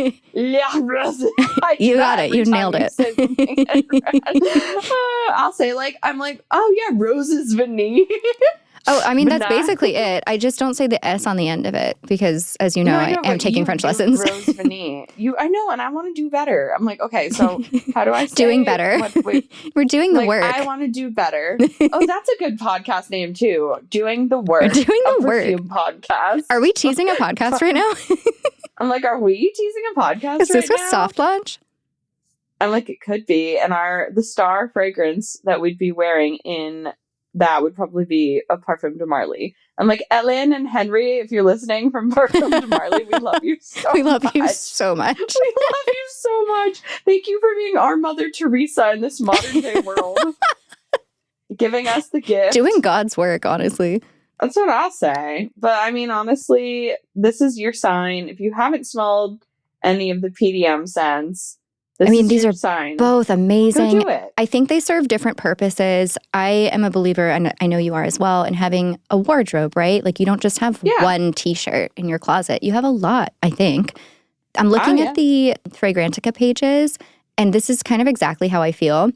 Rosée. You got it. You nailed it. I'll say I'm like, oh yeah, Roses Vanille. Oh, I mean, that's basically it. I just don't say the S on the end of it because, as you know, I am taking French lessons. Rose Vanille. I know, and I want to do better. I'm like, okay, so how do I say doing better? We're doing the work. I want to do better. Oh, that's a good podcast name too. Doing the work. We're doing the work. Perfume podcast. Are we teasing a podcast right now? I'm like, are we teasing a podcast? Is this a soft launch? I'm like, it could be. And the star fragrance that we'd be wearing in that would probably be a Parfum de Marly. I'm like, Ellen and Henry, if you're listening from Parfum de Marly, we love you so much. We love you so much. We love you so much. Thank you for being our Mother Teresa in this modern day world. Giving us the gift. Doing God's work, honestly. That's what I'll say. But I mean, honestly, this is your sign. If you haven't smelled any of the PDM scents, these are both amazing. Go do it. I think they serve different purposes. I am a believer, and I know you are as well, in having a wardrobe, right? Like, you don't just have one t-shirt in your closet. You have a lot, I think. I'm looking at the Fragrantica pages, and this is kind of exactly how I feel.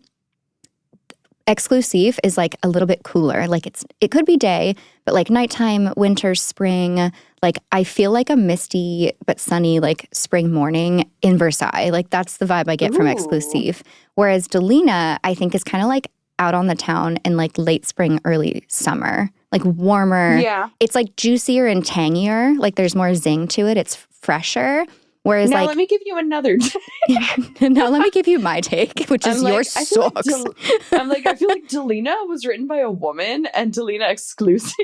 Exclusive is like a little bit cooler. Like it could be day, but like nighttime, winter, spring, like I feel like a misty but sunny like spring morning in Versailles. Like that's the vibe I get from Exclusive. Whereas Delina, I think is kind of like out on the town in like late spring, early summer, like warmer. Yeah. It's like juicier and tangier. Like there's more zing to it. It's fresher. Whereas now let me give you another take. Now let me give you my take, which is your socks. I feel like Delina was written by a woman and Delina Exclusive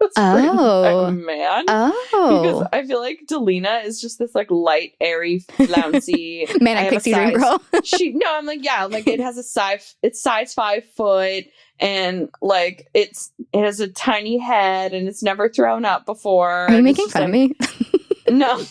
was written by a man. Oh. Because I feel like Delina is just this like light, airy, flouncy manic pixie dream girl. It has it's size 5 foot and like it has a tiny head and it's never thrown up before. Are you making fun of me? No.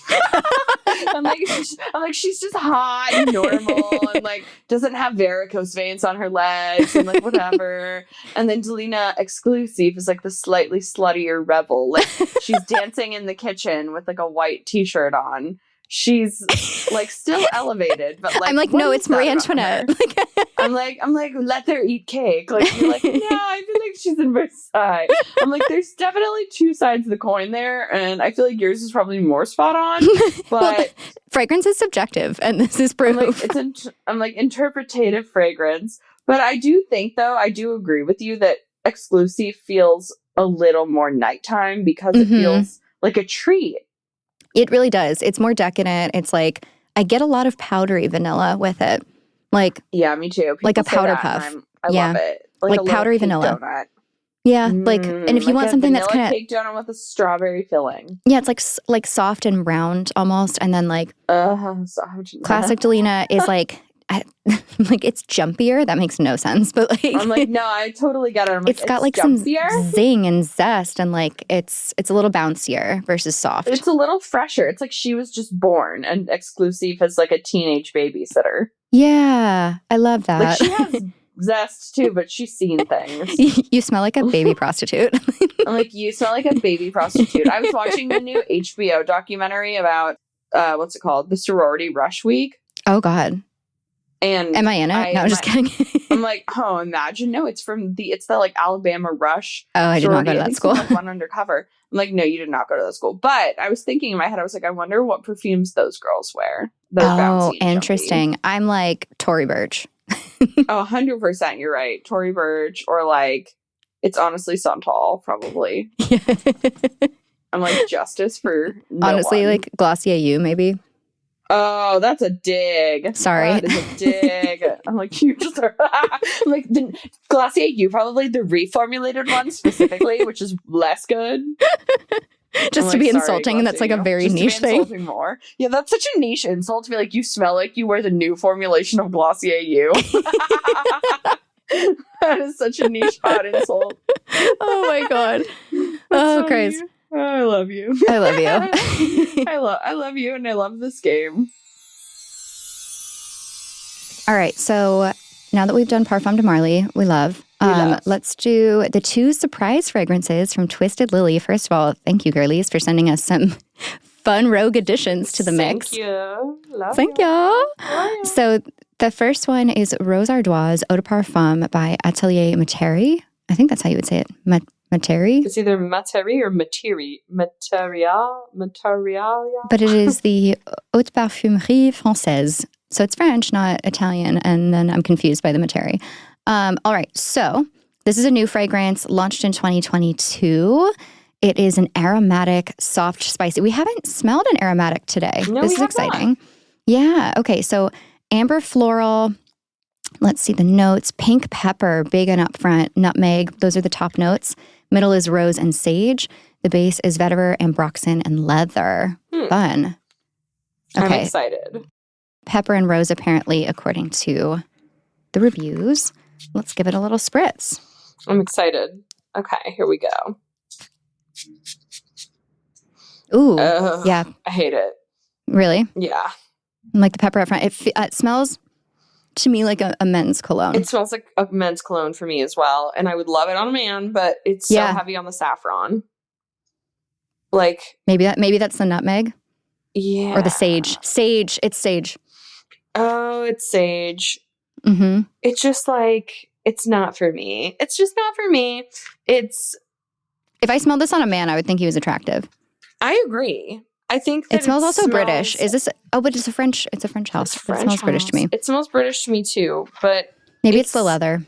I'm like, she's just hot and normal and like doesn't have varicose veins on her legs and like whatever. And then Delina Exclusive is like the slightly sluttier rebel. Like she's dancing in the kitchen with like a white t-shirt on. She's like still elevated, but like I'm like, no, it's Marie Antoinette. I'm like, let her eat cake. Like you're like, no, I feel like she's in Versailles. I'm like, there's definitely two sides of the coin there, and I feel like yours is probably more spot on. But well, fragrance is subjective, and this is proof. I'm like interpretative fragrance, but I do think though, I do agree with you that Exclusive feels a little more nighttime because it feels like a treat. It really does. It's more decadent. It's like, I get a lot of powdery vanilla with it. Like, yeah, me too. People like a powder puff. I love it. Like powdery vanilla. Donut. Yeah, like, and if you want something that's kind of cake donut with a strawberry filling. Yeah, it's like soft and round almost, and then like soft. Classic Delina is like, like it's jumpier. That makes no sense, but like I'm like, no, I totally get it. I'm like, it's got like jumpier? Some zing and zest, and like it's a little bouncier versus soft. It's a little fresher. It's like she was just born and Exclusive as like a teenage babysitter. Yeah, I love that. Like she has zest too, but she's seen things. You smell like a baby prostitute. I'm like, you smell like a baby prostitute. I was watching the new HBO documentary about what's it called? The Sorority Rush Week. Oh God. And am I in it? No, I'm just kidding. I'm like, oh, imagine. No, it's the like Alabama Rush. Oh, I did not go to that school. Like one undercover. I'm like, no, you did not go to that school. But I was thinking in my head, I was like, I wonder what perfumes those girls wear. Oh, interesting. I'm like Tory Burch. Oh, 100%. You're right. Tory Burch or like, it's honestly Santal, probably. I'm like, justice for honestly, like Glossier You, maybe. Oh, that's a dig. Sorry. That is a dig. I'm like, you just are. I'm like, the Glossier You, probably the reformulated one specifically, which is less good. Just to be insulting, and that's like a very niche thing. More. Yeah, that's such a niche insult to be like, you smell like you wear the new formulation of Glossier You. That is such a niche hot insult. Oh my God. Oh, Christ. Oh, I love you. I love you. I love you, and I love this game. All right. So now that we've done Parfum de Marly, we love. Let's do the 2 surprise fragrances from Twisted Lily. First of all, thank you, girlies, for sending us some fun rogue additions to the mix. Thank you. Thank you. So the first one is Rose Ardoise Eau de Parfum by Atelier Materi. I think that's how you would say it. Materi? It's either Materi or Material. But it is the Haute Parfumerie Française. So it's French, not Italian. And then I'm confused by the Materi. All right. So this is a new fragrance launched in 2022. It is an aromatic, soft, spicy. We haven't smelled an aromatic today. No, this is exciting. Not. Yeah. Okay. So amber floral. Let's see the notes. Pink pepper, big and upfront. Nutmeg. Those are the top notes. Middle is rose and sage. The base is vetiver, ambroxan, and leather. Fun. Okay. I'm excited. Pepper and rose, apparently, according to the reviews. Let's give it a little spritz. I'm excited. Okay, here we go. Ooh, yeah. I hate it. Really? Yeah. Like the pepper up front. It smells to me like a men's cologne. It smells like a men's cologne for me as well. And I would love it on a man, but it's so heavy on the saffron. Like maybe that's the nutmeg. Yeah. Or the sage. Sage. It's sage. Oh, it's sage. Mm-hmm. It's just like, it's not for me. It's just not for me. It's... If I smelled this on a man, I would think he was attractive. I agree. I think that it smells also British. Is this? Oh, but it's a French house. It smells British to me. It smells British to me too, but maybe it's the leather.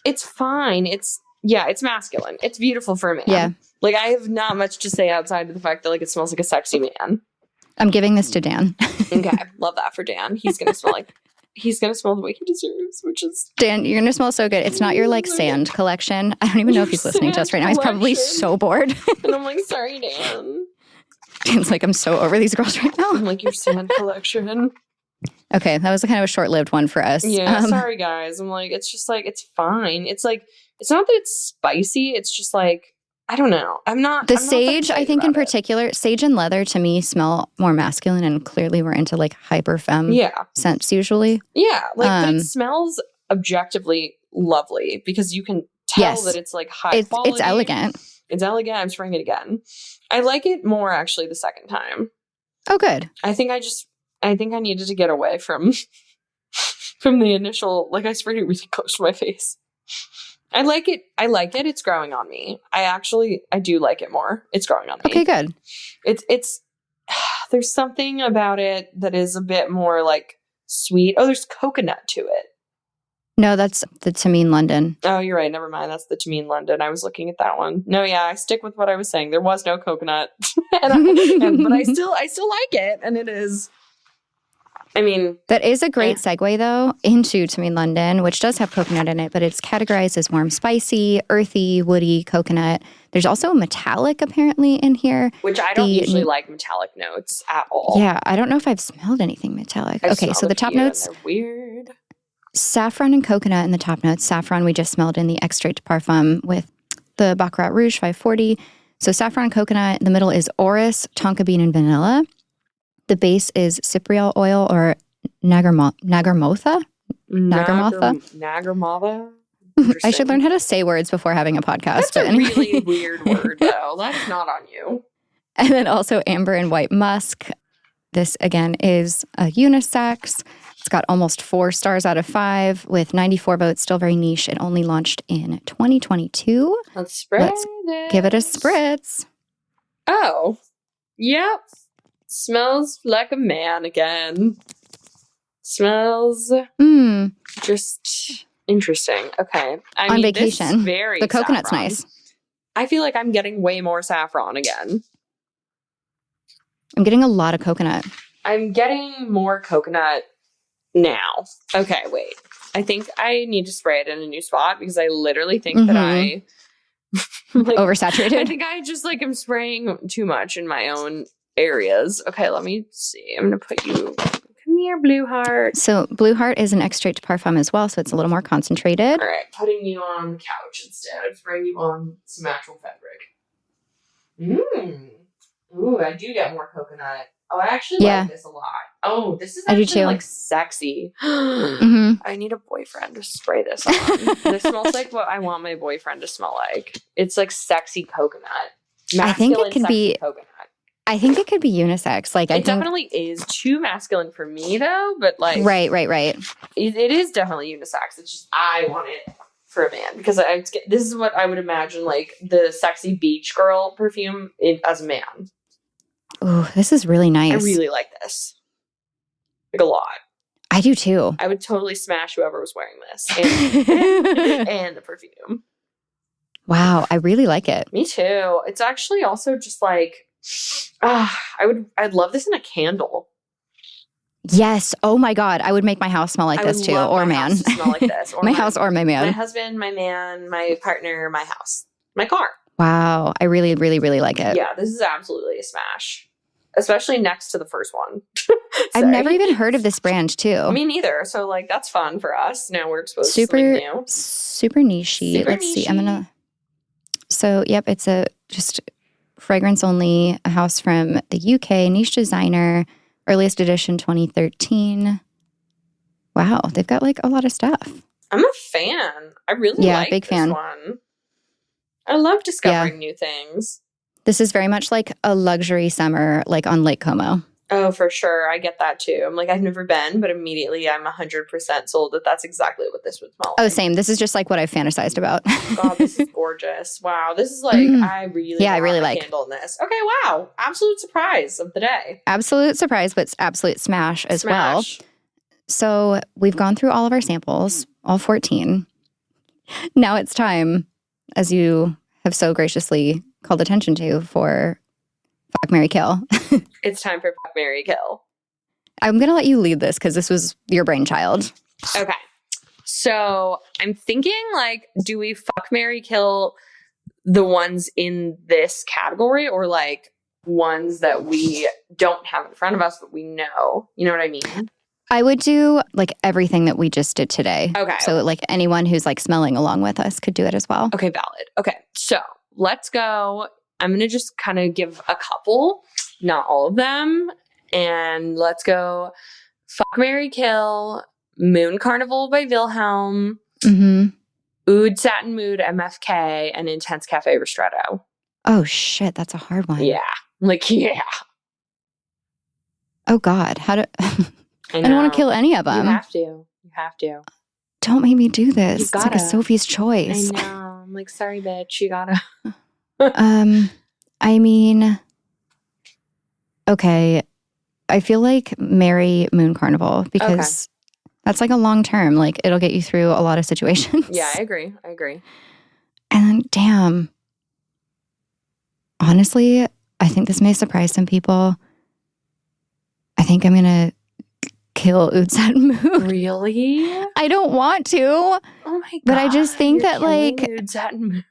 It's fine. It's masculine. It's beautiful for a man. Yeah. Like I have not much to say outside of the fact that like it smells like a sexy man. I'm giving this to Dan. Okay, love that for Dan. He's gonna smell the way he deserves, which is Dan. You're gonna smell so good. It's not your like sand collection. I don't even know if he's listening to us right now. He's probably so bored. And I'm like, sorry, Dan. Dan's like, I'm so over these girls right now. I'm like, your sand collection. Okay, that was kind of a short-lived one for us. Yeah, sorry guys. I'm like, it's just like, it's fine. It's like, it's not that it's spicy. It's just like, I don't know. I'm not sage, I think in particular, sage and leather to me smell more masculine, and clearly we're into like hyper femme scents usually. Yeah, like but it smells objectively lovely because you can tell that it's like high quality. It's elegant. It's elegant. I'm spraying it again. I like it more actually the second time. Oh, good. I think I needed to get away from the initial, like I sprayed it really close to my face. I like it. It's growing on me. I do like it more. It's growing on me. Okay, good. It's there's something about it that is a bit more like sweet. Oh, there's coconut to it. No, that's the Tamine London. Oh, you're right. Never mind. That's the Tamine London. I was looking at that one. No, yeah, I stick with what I was saying. There was no coconut, but I still like it, and it is. I mean, that is a great segue though into Tamine London, which does have coconut in it, but it's categorized as warm, spicy, earthy, woody, coconut. There's also metallic apparently in here, which I don't usually like metallic notes at all. Yeah, I don't know if I've smelled anything metallic. Okay, so the top notes. They're weird. Saffron and coconut in the top notes. Saffron we just smelled in the Extrait de Parfum with the Baccarat Rouge 540. So saffron, coconut. The middle is orris, tonka bean, and vanilla. The base is cypriol oil or nagarmotha. I should learn how to say words before having a podcast. That's a really weird word, though. That's not on you. And then also amber and white musk. This, again, is a unisex. It's got almost 4 stars out of 5 with 94 votes. Still very niche. It only launched in 2022. Let's give it a spritz. Oh, yep. Smells like a man again. Smells just interesting. Okay. On vacation. Very the coconut's saffron. Nice. I feel like I'm getting way more saffron again. I'm getting a lot of coconut. I'm getting more coconut now. Okay, wait. I think I need to spray it in a new spot because I literally think that I oversaturated. I think I just like am spraying too much in my own areas. Okay, let me see. I'm gonna put you. Come here, Blue Heart. So Blue Heart is an extrait de parfum as well, so it's a little more concentrated. All right, putting you on the couch instead. I'm spraying you on some actual fabric. Ooh, I do get more coconut. Oh, I actually like this a lot. Oh, this is I do actually too. like sexy. Mm-hmm. I need a boyfriend to spray this on. This smells like what I want my boyfriend to smell like. It's like sexy coconut. I think it Masculine could sexy be. coconut. I think it could be unisex. Like I It think definitely is too masculine for me though, but like right. it is definitely unisex. It's just I want it for a man because this is what I would imagine like the sexy beach girl perfume as a man. Ooh, this is really nice. I really like this. Like a lot. I do too. I would totally smash whoever was wearing this and the perfume. Wow, I really like it. Me too. It's actually also just like I'd love this in a candle. Yes. Oh my God. I would make my house smell like this too. Or man. House to smell like this. Or my house or my man. My husband, my man, my partner, my house. My car. Wow. I really, really, really like it. Yeah, this is absolutely a smash. Especially next to the first one. I've never even heard of this brand too. Me neither. So like that's fun for us. Now we're exposed to something new. Super niche-y. Let's see. So yep, it's a just fragrance only, a house from the UK, niche designer, earliest edition 2013. Wow, they've got like a lot of stuff. I'm a fan. I really like big this fan. one. I love discovering new things. This is very much like a luxury summer, like on Lake Como. Oh, for sure. I get that too. I'm like, I've never been, but immediately I'm 100% sold that that's exactly what this would smell like. Oh, same. This is just like what I've fantasized about. God, this is gorgeous. Wow. This is like, I really like handle in this. Okay, wow. Absolute surprise of the day. Absolute surprise, but absolute smash as well. So we've gone through all of our samples, all 14. Now it's time, as you have so graciously called attention to, for Fuck, Marry, Kill. It's time for Fuck, Marry, Kill. I'm going to let you lead this because this was your brainchild. Okay. So I'm thinking like, do we fuck, marry, kill the ones in this category or like ones that we don't have in front of us, but we know? You know what I mean? I would do like everything that we just did today. Okay. So like anyone who's like smelling along with us could do it as well. Okay, valid. Okay. So let's go. I'm going to just kind of give a couple, not all of them. And let's go Fuck, Marry, Kill, Moon Carnival by Wilhelm, Oud Satin Mood MFK, and Intense Cafe Ristretto. Oh, shit. That's a hard one. Yeah. Like, yeah. Oh, God. How do... I don't want to kill any of them. You have to. You have to. Don't make me do this. It's like a Sophie's choice. I know. I'm like, sorry, bitch. You gotta. I mean, okay. I feel like marry Moon Carnival because that's like a long term. Like it'll get you through a lot of situations. Yeah, I agree. And damn, honestly, I think this may surprise some people. I think I'm going to kill Oud Satin Mood. Really? I don't want to. Oh my God. But I just think that like, Oud Satin Mood.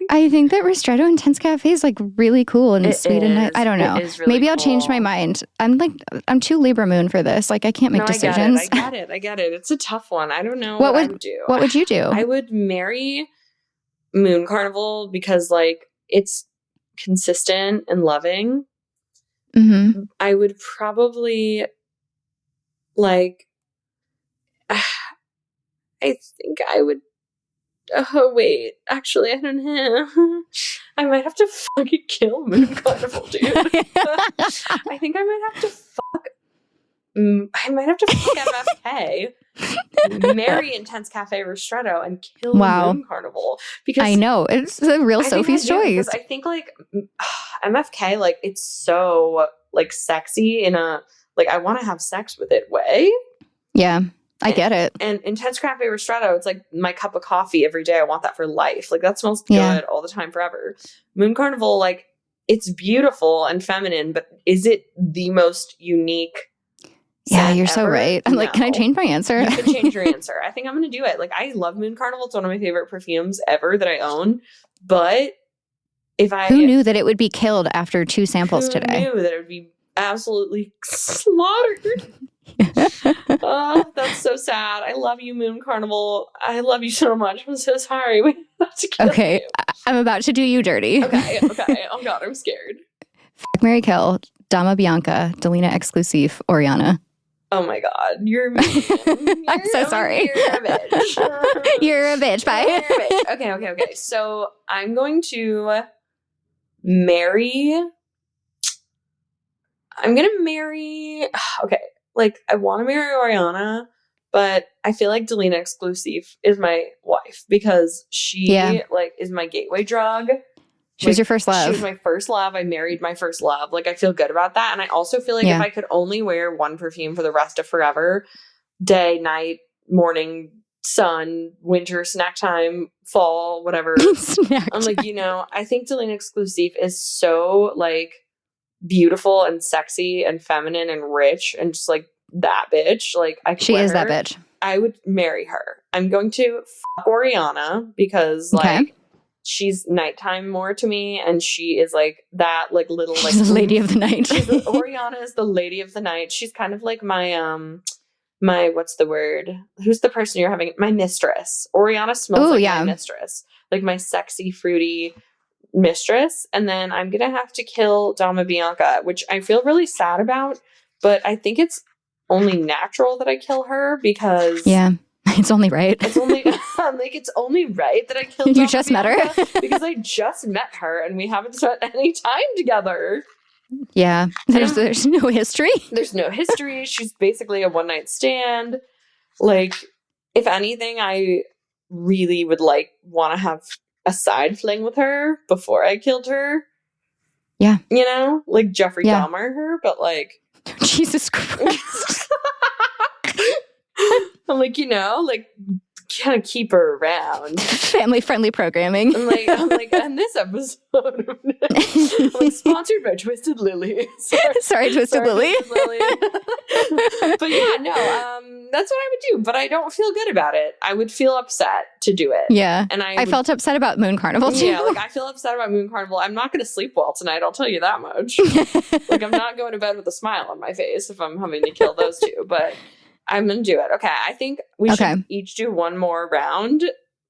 I think that Ristretto Intense Cafe is like really cool and sweet and nice. I don't know. Really Maybe I'll cool. change my mind. I'm too Libra Moon for this. Like I can't make decisions. I get it. It's a tough one. I don't know what I would do. What would you do? I would marry Moon Carnival because like it's consistent and loving. Mm-hmm. I would probably like I think I would oh wait, actually I don't know. I might have to fucking kill Moon Carnival, dude. I think I might have to fuck MFK, marry Intense Cafe Ristretto, and kill Moon Carnival. Because I know it's a real Sophie's choice. I think like MFK, like it's so like sexy in a like I want to have sex with it way. Yeah. I get it. And Intense Cafe Ristretto, it's like my cup of coffee every day. I want that for life. Like that smells good all the time forever. Moon Carnival, like it's beautiful and feminine, but is it the most unique? Yeah, you're so right. I'm like, can I change my answer? You can change your answer. I think I'm going to do it. Like I love Moon Carnival. It's one of my favorite perfumes ever that I own. But who knew that it would be killed after 2 samples today? Who knew that it would be absolutely slaughtered? Oh, that's so sad. I love you, Moon Carnival. I love you so much. I'm so sorry. We have to kill you. I'm about to do you dirty. Okay. Oh God, I'm scared. Fuck, marry, kill, Dama Bianca, Delina Exclusive, Oriana. Oh my God. You're mean. I'm so sorry. You're a bitch. You're a bitch. Bye. You're a bitch. Okay. So I'm going to marry. Okay. Like, I want to marry Oriana, but I feel like Delina Exclusive is my wife because she like is my gateway drug. She was your first love. She was my first love. I married my first love. Like, I feel good about that. And I also feel like if I could only wear one perfume for the rest of forever, day, night, morning, sun, winter, snack time, fall, whatever. I'm like, I think Delina Exclusive is so like beautiful and sexy and feminine and rich and just like that bitch. Like, she is that bitch. I would marry her. I'm going to fuck Oriana because like she's nighttime more to me, and she is like that like little like she's the lady of the night. Oriana is the lady of the night. She's kind of like my my what's the word? Who's the person you're having? My mistress. Oriana smells like my mistress, like my sexy fruity mistress. And then I'm gonna have to kill Dama Bianca, which I feel really sad about, but I think it's only natural that I kill her because it's only right. It's only like it's only right that I kill Dama You just Bianca met her because I just met her and we haven't spent any time together. Yeah, there's no history. There's no history. She's basically a one-night stand. Like, if anything, I really would like want to have a side fling with her before I killed her. Yeah. Like Jeffrey Dahmer her, but like Jesus Christ. I'm like, like kind of keep her around. Family-friendly programming. I'm like, and this episode, I'm like, sponsored by Twisted Lily. Sorry, Twisted Lily. But yeah, no, that's what I would do. But I don't feel good about it. I would feel upset to do it. Yeah, and I felt upset about Moon Carnival too. Yeah, like I feel upset about Moon Carnival. I'm not going to sleep well tonight. I'll tell you that much. Like, I'm not going to bed with a smile on my face if I'm having to kill those two. But I'm going to do it. Okay. I think we should each do one more round.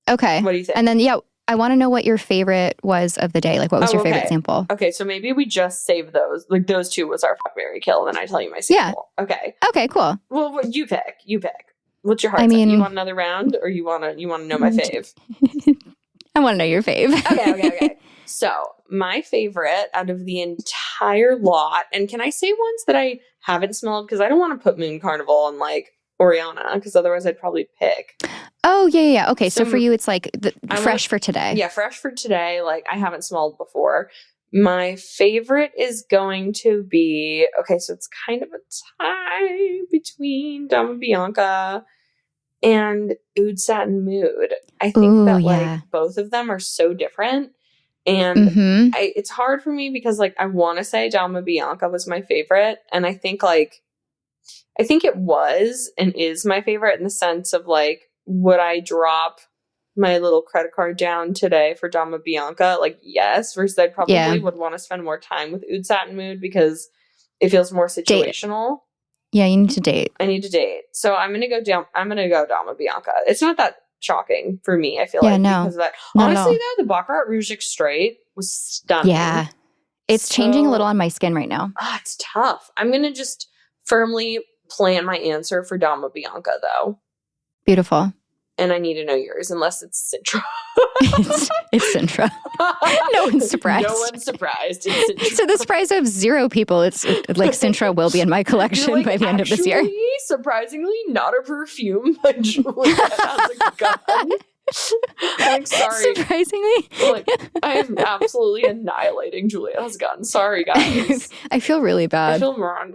Okay. What do you think? And then, I want to know what your favorite was of the day. Like, what was your favorite sample? Okay. So maybe we just save those. Like, those two was our fuck, marry, kill. And then I tell you my sample. Yeah. Okay. Okay, cool. Well, you pick. What's your heart? You want another round or you want to know my fave? I want to know your fave. Okay. So my favorite out of the entire lot, and can I say ones that I haven't smelled? Because I don't want to put Moon Carnival on like Oriana, because otherwise I'd probably pick. Oh, yeah. Okay, so for you, it's like fresh for today. Yeah, fresh for today. Like, I haven't smelled before. My favorite is going to be, okay, so it's kind of a tie between Dama Bianca and Oud Satin Mood. I think like both of them are so different. And it's hard for me because like I want to say Dama Bianca was my favorite, and I think it was and is my favorite in the sense of like, would I drop my little credit card down today for Dama Bianca? Like, yes, versus I probably would want to spend more time with Oud Satin Mood because it feels more situational. Yeah, you need to date. I need to date. So I'm gonna go Dama Bianca. It's not that shocking for me, I feel because of that. Honestly, though, the Baccarat Rouge Extrait was stunning. Yeah. It's changing a little on my skin right now. It's tough. I'm going to just firmly plan my answer for Dama Bianca, though. Beautiful. And I need to know yours, unless it's Sintra. it's Sintra. No one's surprised. No one's surprised. It's Sintra. So the surprise of 0 people, it's like Sintra will be in my collection by the end of this year. Surprisingly, not a perfume by Julia has a gun. I'm sorry. Surprisingly. Like, I am absolutely annihilating Julia's gun. Sorry, guys. I feel really bad. I feel wrong.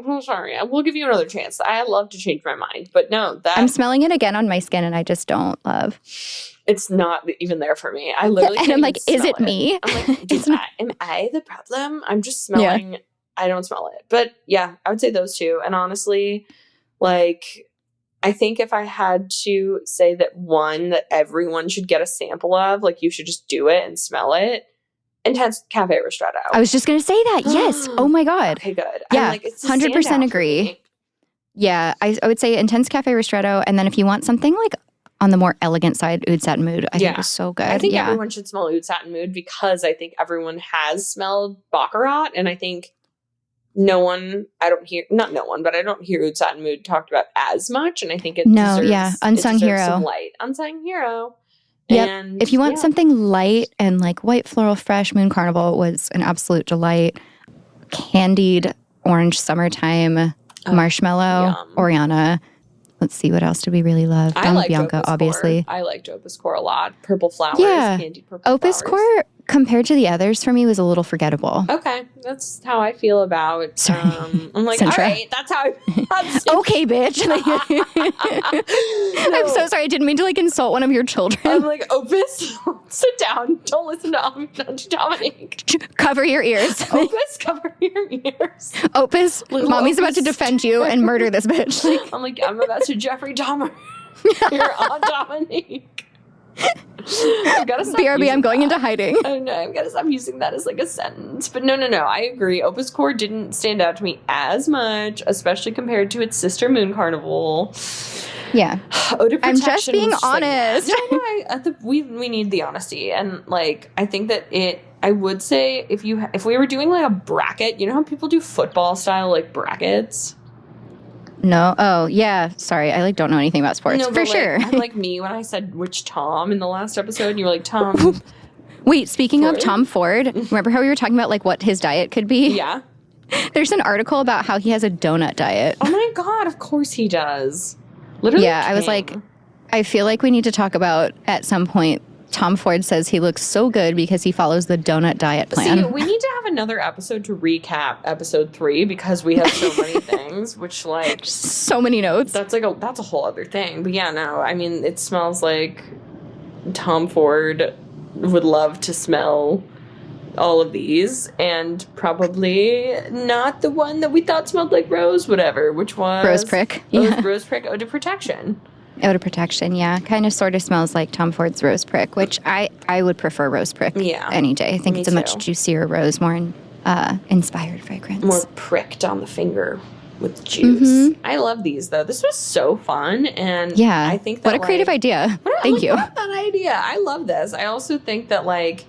I'm sorry. I will give you another chance. I love to change my mind. But no, I'm smelling it again on my skin and I just don't love. It's not even there for me. I literally and I'm like, is it me? I'm like, am I the problem? I'm just smelling. Yeah. I don't smell it. But yeah, I would say those two. And honestly, like, I think if I had to say that one that everyone should get a sample of, like you should just do it and smell it, Intense Cafe Ristretto. I was just going to say that. Yes. Oh my God. Okay, good. Yeah, like, 100% agree. Yeah, I would say Intense Cafe Ristretto. And then if you want something like on the more elegant side, Oud Satin Mood, I think is so good. I think everyone should smell Oud Satin Mood because I think everyone has smelled Baccarat. And I think I don't hear Oud Satin Mood talked about as much. And I think it Unsung hero. Some light. Unsung hero. Yep. And if you want something light and like white floral fresh, Moon Carnival was an absolute delight. Candied orange summertime marshmallow, yum. Oriana. Let's see, what else did we really love? Donna Bianca, Opus obviously. Core. I liked Opus Core a lot. Purple flowers, candied purple Opus flowers. Core, compared to the others, for me, was a little forgettable. Okay, that's how I feel about. I'm like, Sintra. all right, that's how. Okay, bitch. I'm so sorry. I didn't mean to like insult one of your children. I'm like, Opus, sit down. Don't listen to Dominique. Cover your ears. Opus, cover your ears. Opus, Little mommy's Opus. about to defend you and murder this bitch. I'm like, I'm about to Jeffrey Dahmer. You're on Dominique. I gotta stop BRB, I'm going into hiding. I know, I've got to stop using that as like a sentence. But no, I agree. Opus Core didn't stand out to me as much, especially compared to its sister Moon Carnival. Yeah. Eau de Protection. I'm just being honest. We need the honesty. And like, I think that I would say if we were doing like a bracket, you know how people do football style like brackets? No. Oh, yeah. Sorry. I don't know anything about sports. No, for sure. I'm like me when I said which Tom in the last episode, and you were like, Tom. Wait, speaking Ford? of Tom Ford, remember how we were talking about like what his diet could be? Yeah. There's an article about how he has a donut diet. Oh my God, of course he does. Literally. Yeah, I was like, I feel like we need to talk about at some point. Tom Ford says he looks so good because he follows the donut diet plan. See, we need to have another episode to recap episode 3 because we have so many things, which like so many notes. That's a whole other thing. But yeah, no, I mean, it smells like Tom Ford would love to smell all of these, and probably not the one that we thought smelled like rose, whatever, which was Rose Prick. Yeah. Rose Prick Eau de Protection. Eau de Protection, yeah. Kind of sort of smells like Tom Ford's Rose Prick, which I would prefer Rose Prick any day. I think it's a much juicier rose, more inspired fragrance. More pricked on the finger with juice. Mm-hmm. I love these, though. This was so fun, and I think that what a creative idea. Thank you. What that idea. I love this. I also think that, like,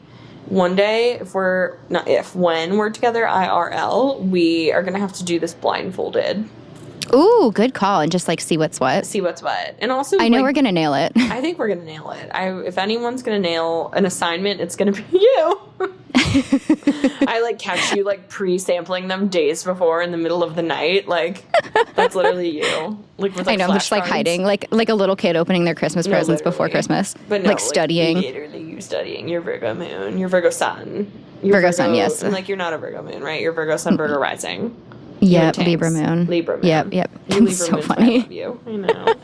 one day, when we're together IRL, we are going to have to do this blindfolded. Ooh, good call. And just like see what's what. And also, I know we're going to nail it. I think we're going to nail it. If anyone's going to nail an assignment, it's going to be you. I like catch you like pre-sampling them days before in the middle of the night. Like, that's literally you. Like, with, like, I know, I'm just like hiding, like a little kid opening their Christmas presents before Christmas. But no, like studying. Literally you studying. Your Virgo moon, your Virgo sun. Virgo sun, yes. And like, you're not a Virgo moon, right? You're Virgo sun, Virgo rising. Yep, Libra moon. Yep. It's so funny. I love you. I know.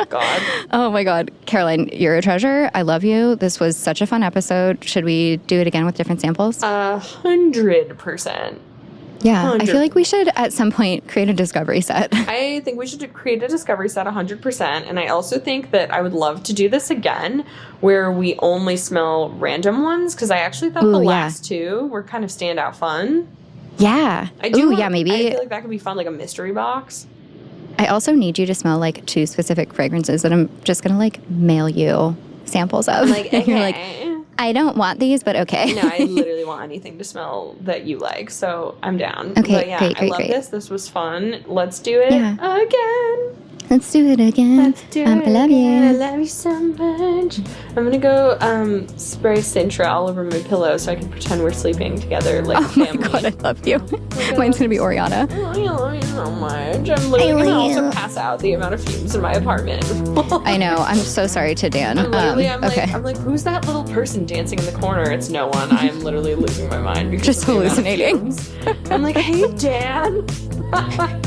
God. Oh my God. Caroline, you're a treasure. I love you. This was such a fun episode. Should we do it again with different samples? 100%. Yeah. 100%. I feel like we should at some point create a discovery set. I think we should create a discovery set 100%. And I also think that I would love to do this again where we only smell random ones, because I actually thought the last two were kind of standout fun. Yeah. Maybe. I feel like that could be fun, like a mystery box. I also need you to smell like 2 specific fragrances that I'm just going to like mail you samples of. Like, okay. You're like, I don't want these, but okay. No, I literally want anything to smell that you like, so I'm down. Okay, but yeah, great. I love this. This was fun. Let's do it again. Let's do it again. Let's do it I love again. you. I love you so much. I'm gonna go spray Sintra all over my pillow so I can pretend we're sleeping together like a family. Oh my God, I love you. Mine's gonna be Oriana. I love you so much. I'm literally gonna also pass out the amount of fumes in my apartment. I know. I'm so sorry to Dan. I'm like, who's that little person dancing in the corner? It's no one. I am literally losing my mind because just hallucinating. I'm like, hey, Dan. Okay, I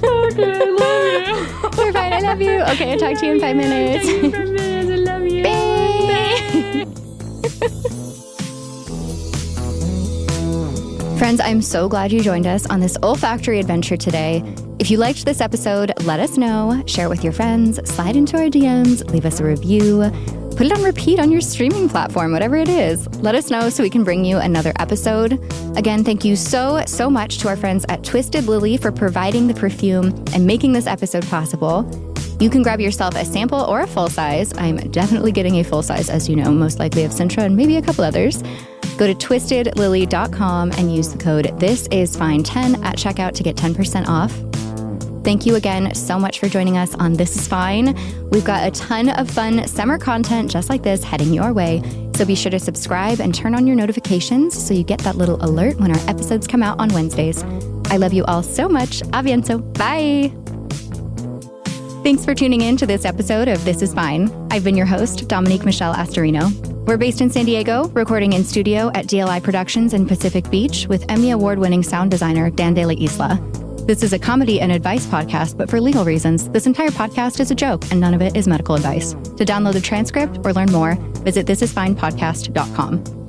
love you. You're fine. I love you. Okay, I'll talk to you in 5 minutes. I love you. Bye. Friends, I'm so glad you joined us on this olfactory adventure today. If you liked this episode, let us know. Share it with your friends. Slide into our DMs. Leave us a review. Put it on repeat on your streaming platform, whatever it is. Let us know so we can bring you another episode. Again, thank you so much to our friends at Twisted Lily for providing the perfume and making this episode possible. You can grab yourself a sample or a full size. I'm definitely getting a full size, as you know, most likely of Sintra and maybe a couple others. Go Go to twistedlily.com and use the code ThisIsFine10 at checkout to get 10% off. Thank you again so much for joining us on This Is Fine. We've got a ton of fun summer content just like this heading your way. So be sure to subscribe and turn on your notifications so you get that little alert when our episodes come out on Wednesdays. I love you all so much. A bientôt. Bye. Thanks for tuning in to this episode of This Is Fine. I've been your host, Dominique Michelle Astorino. We're based in San Diego, recording in studio at DLI Productions in Pacific Beach with Emmy Award-winning sound designer Dan De La Isla. This is a comedy and advice podcast, but for legal reasons, this entire podcast is a joke and none of it is medical advice. To download the transcript or learn more, visit thisisfinepodcast.com.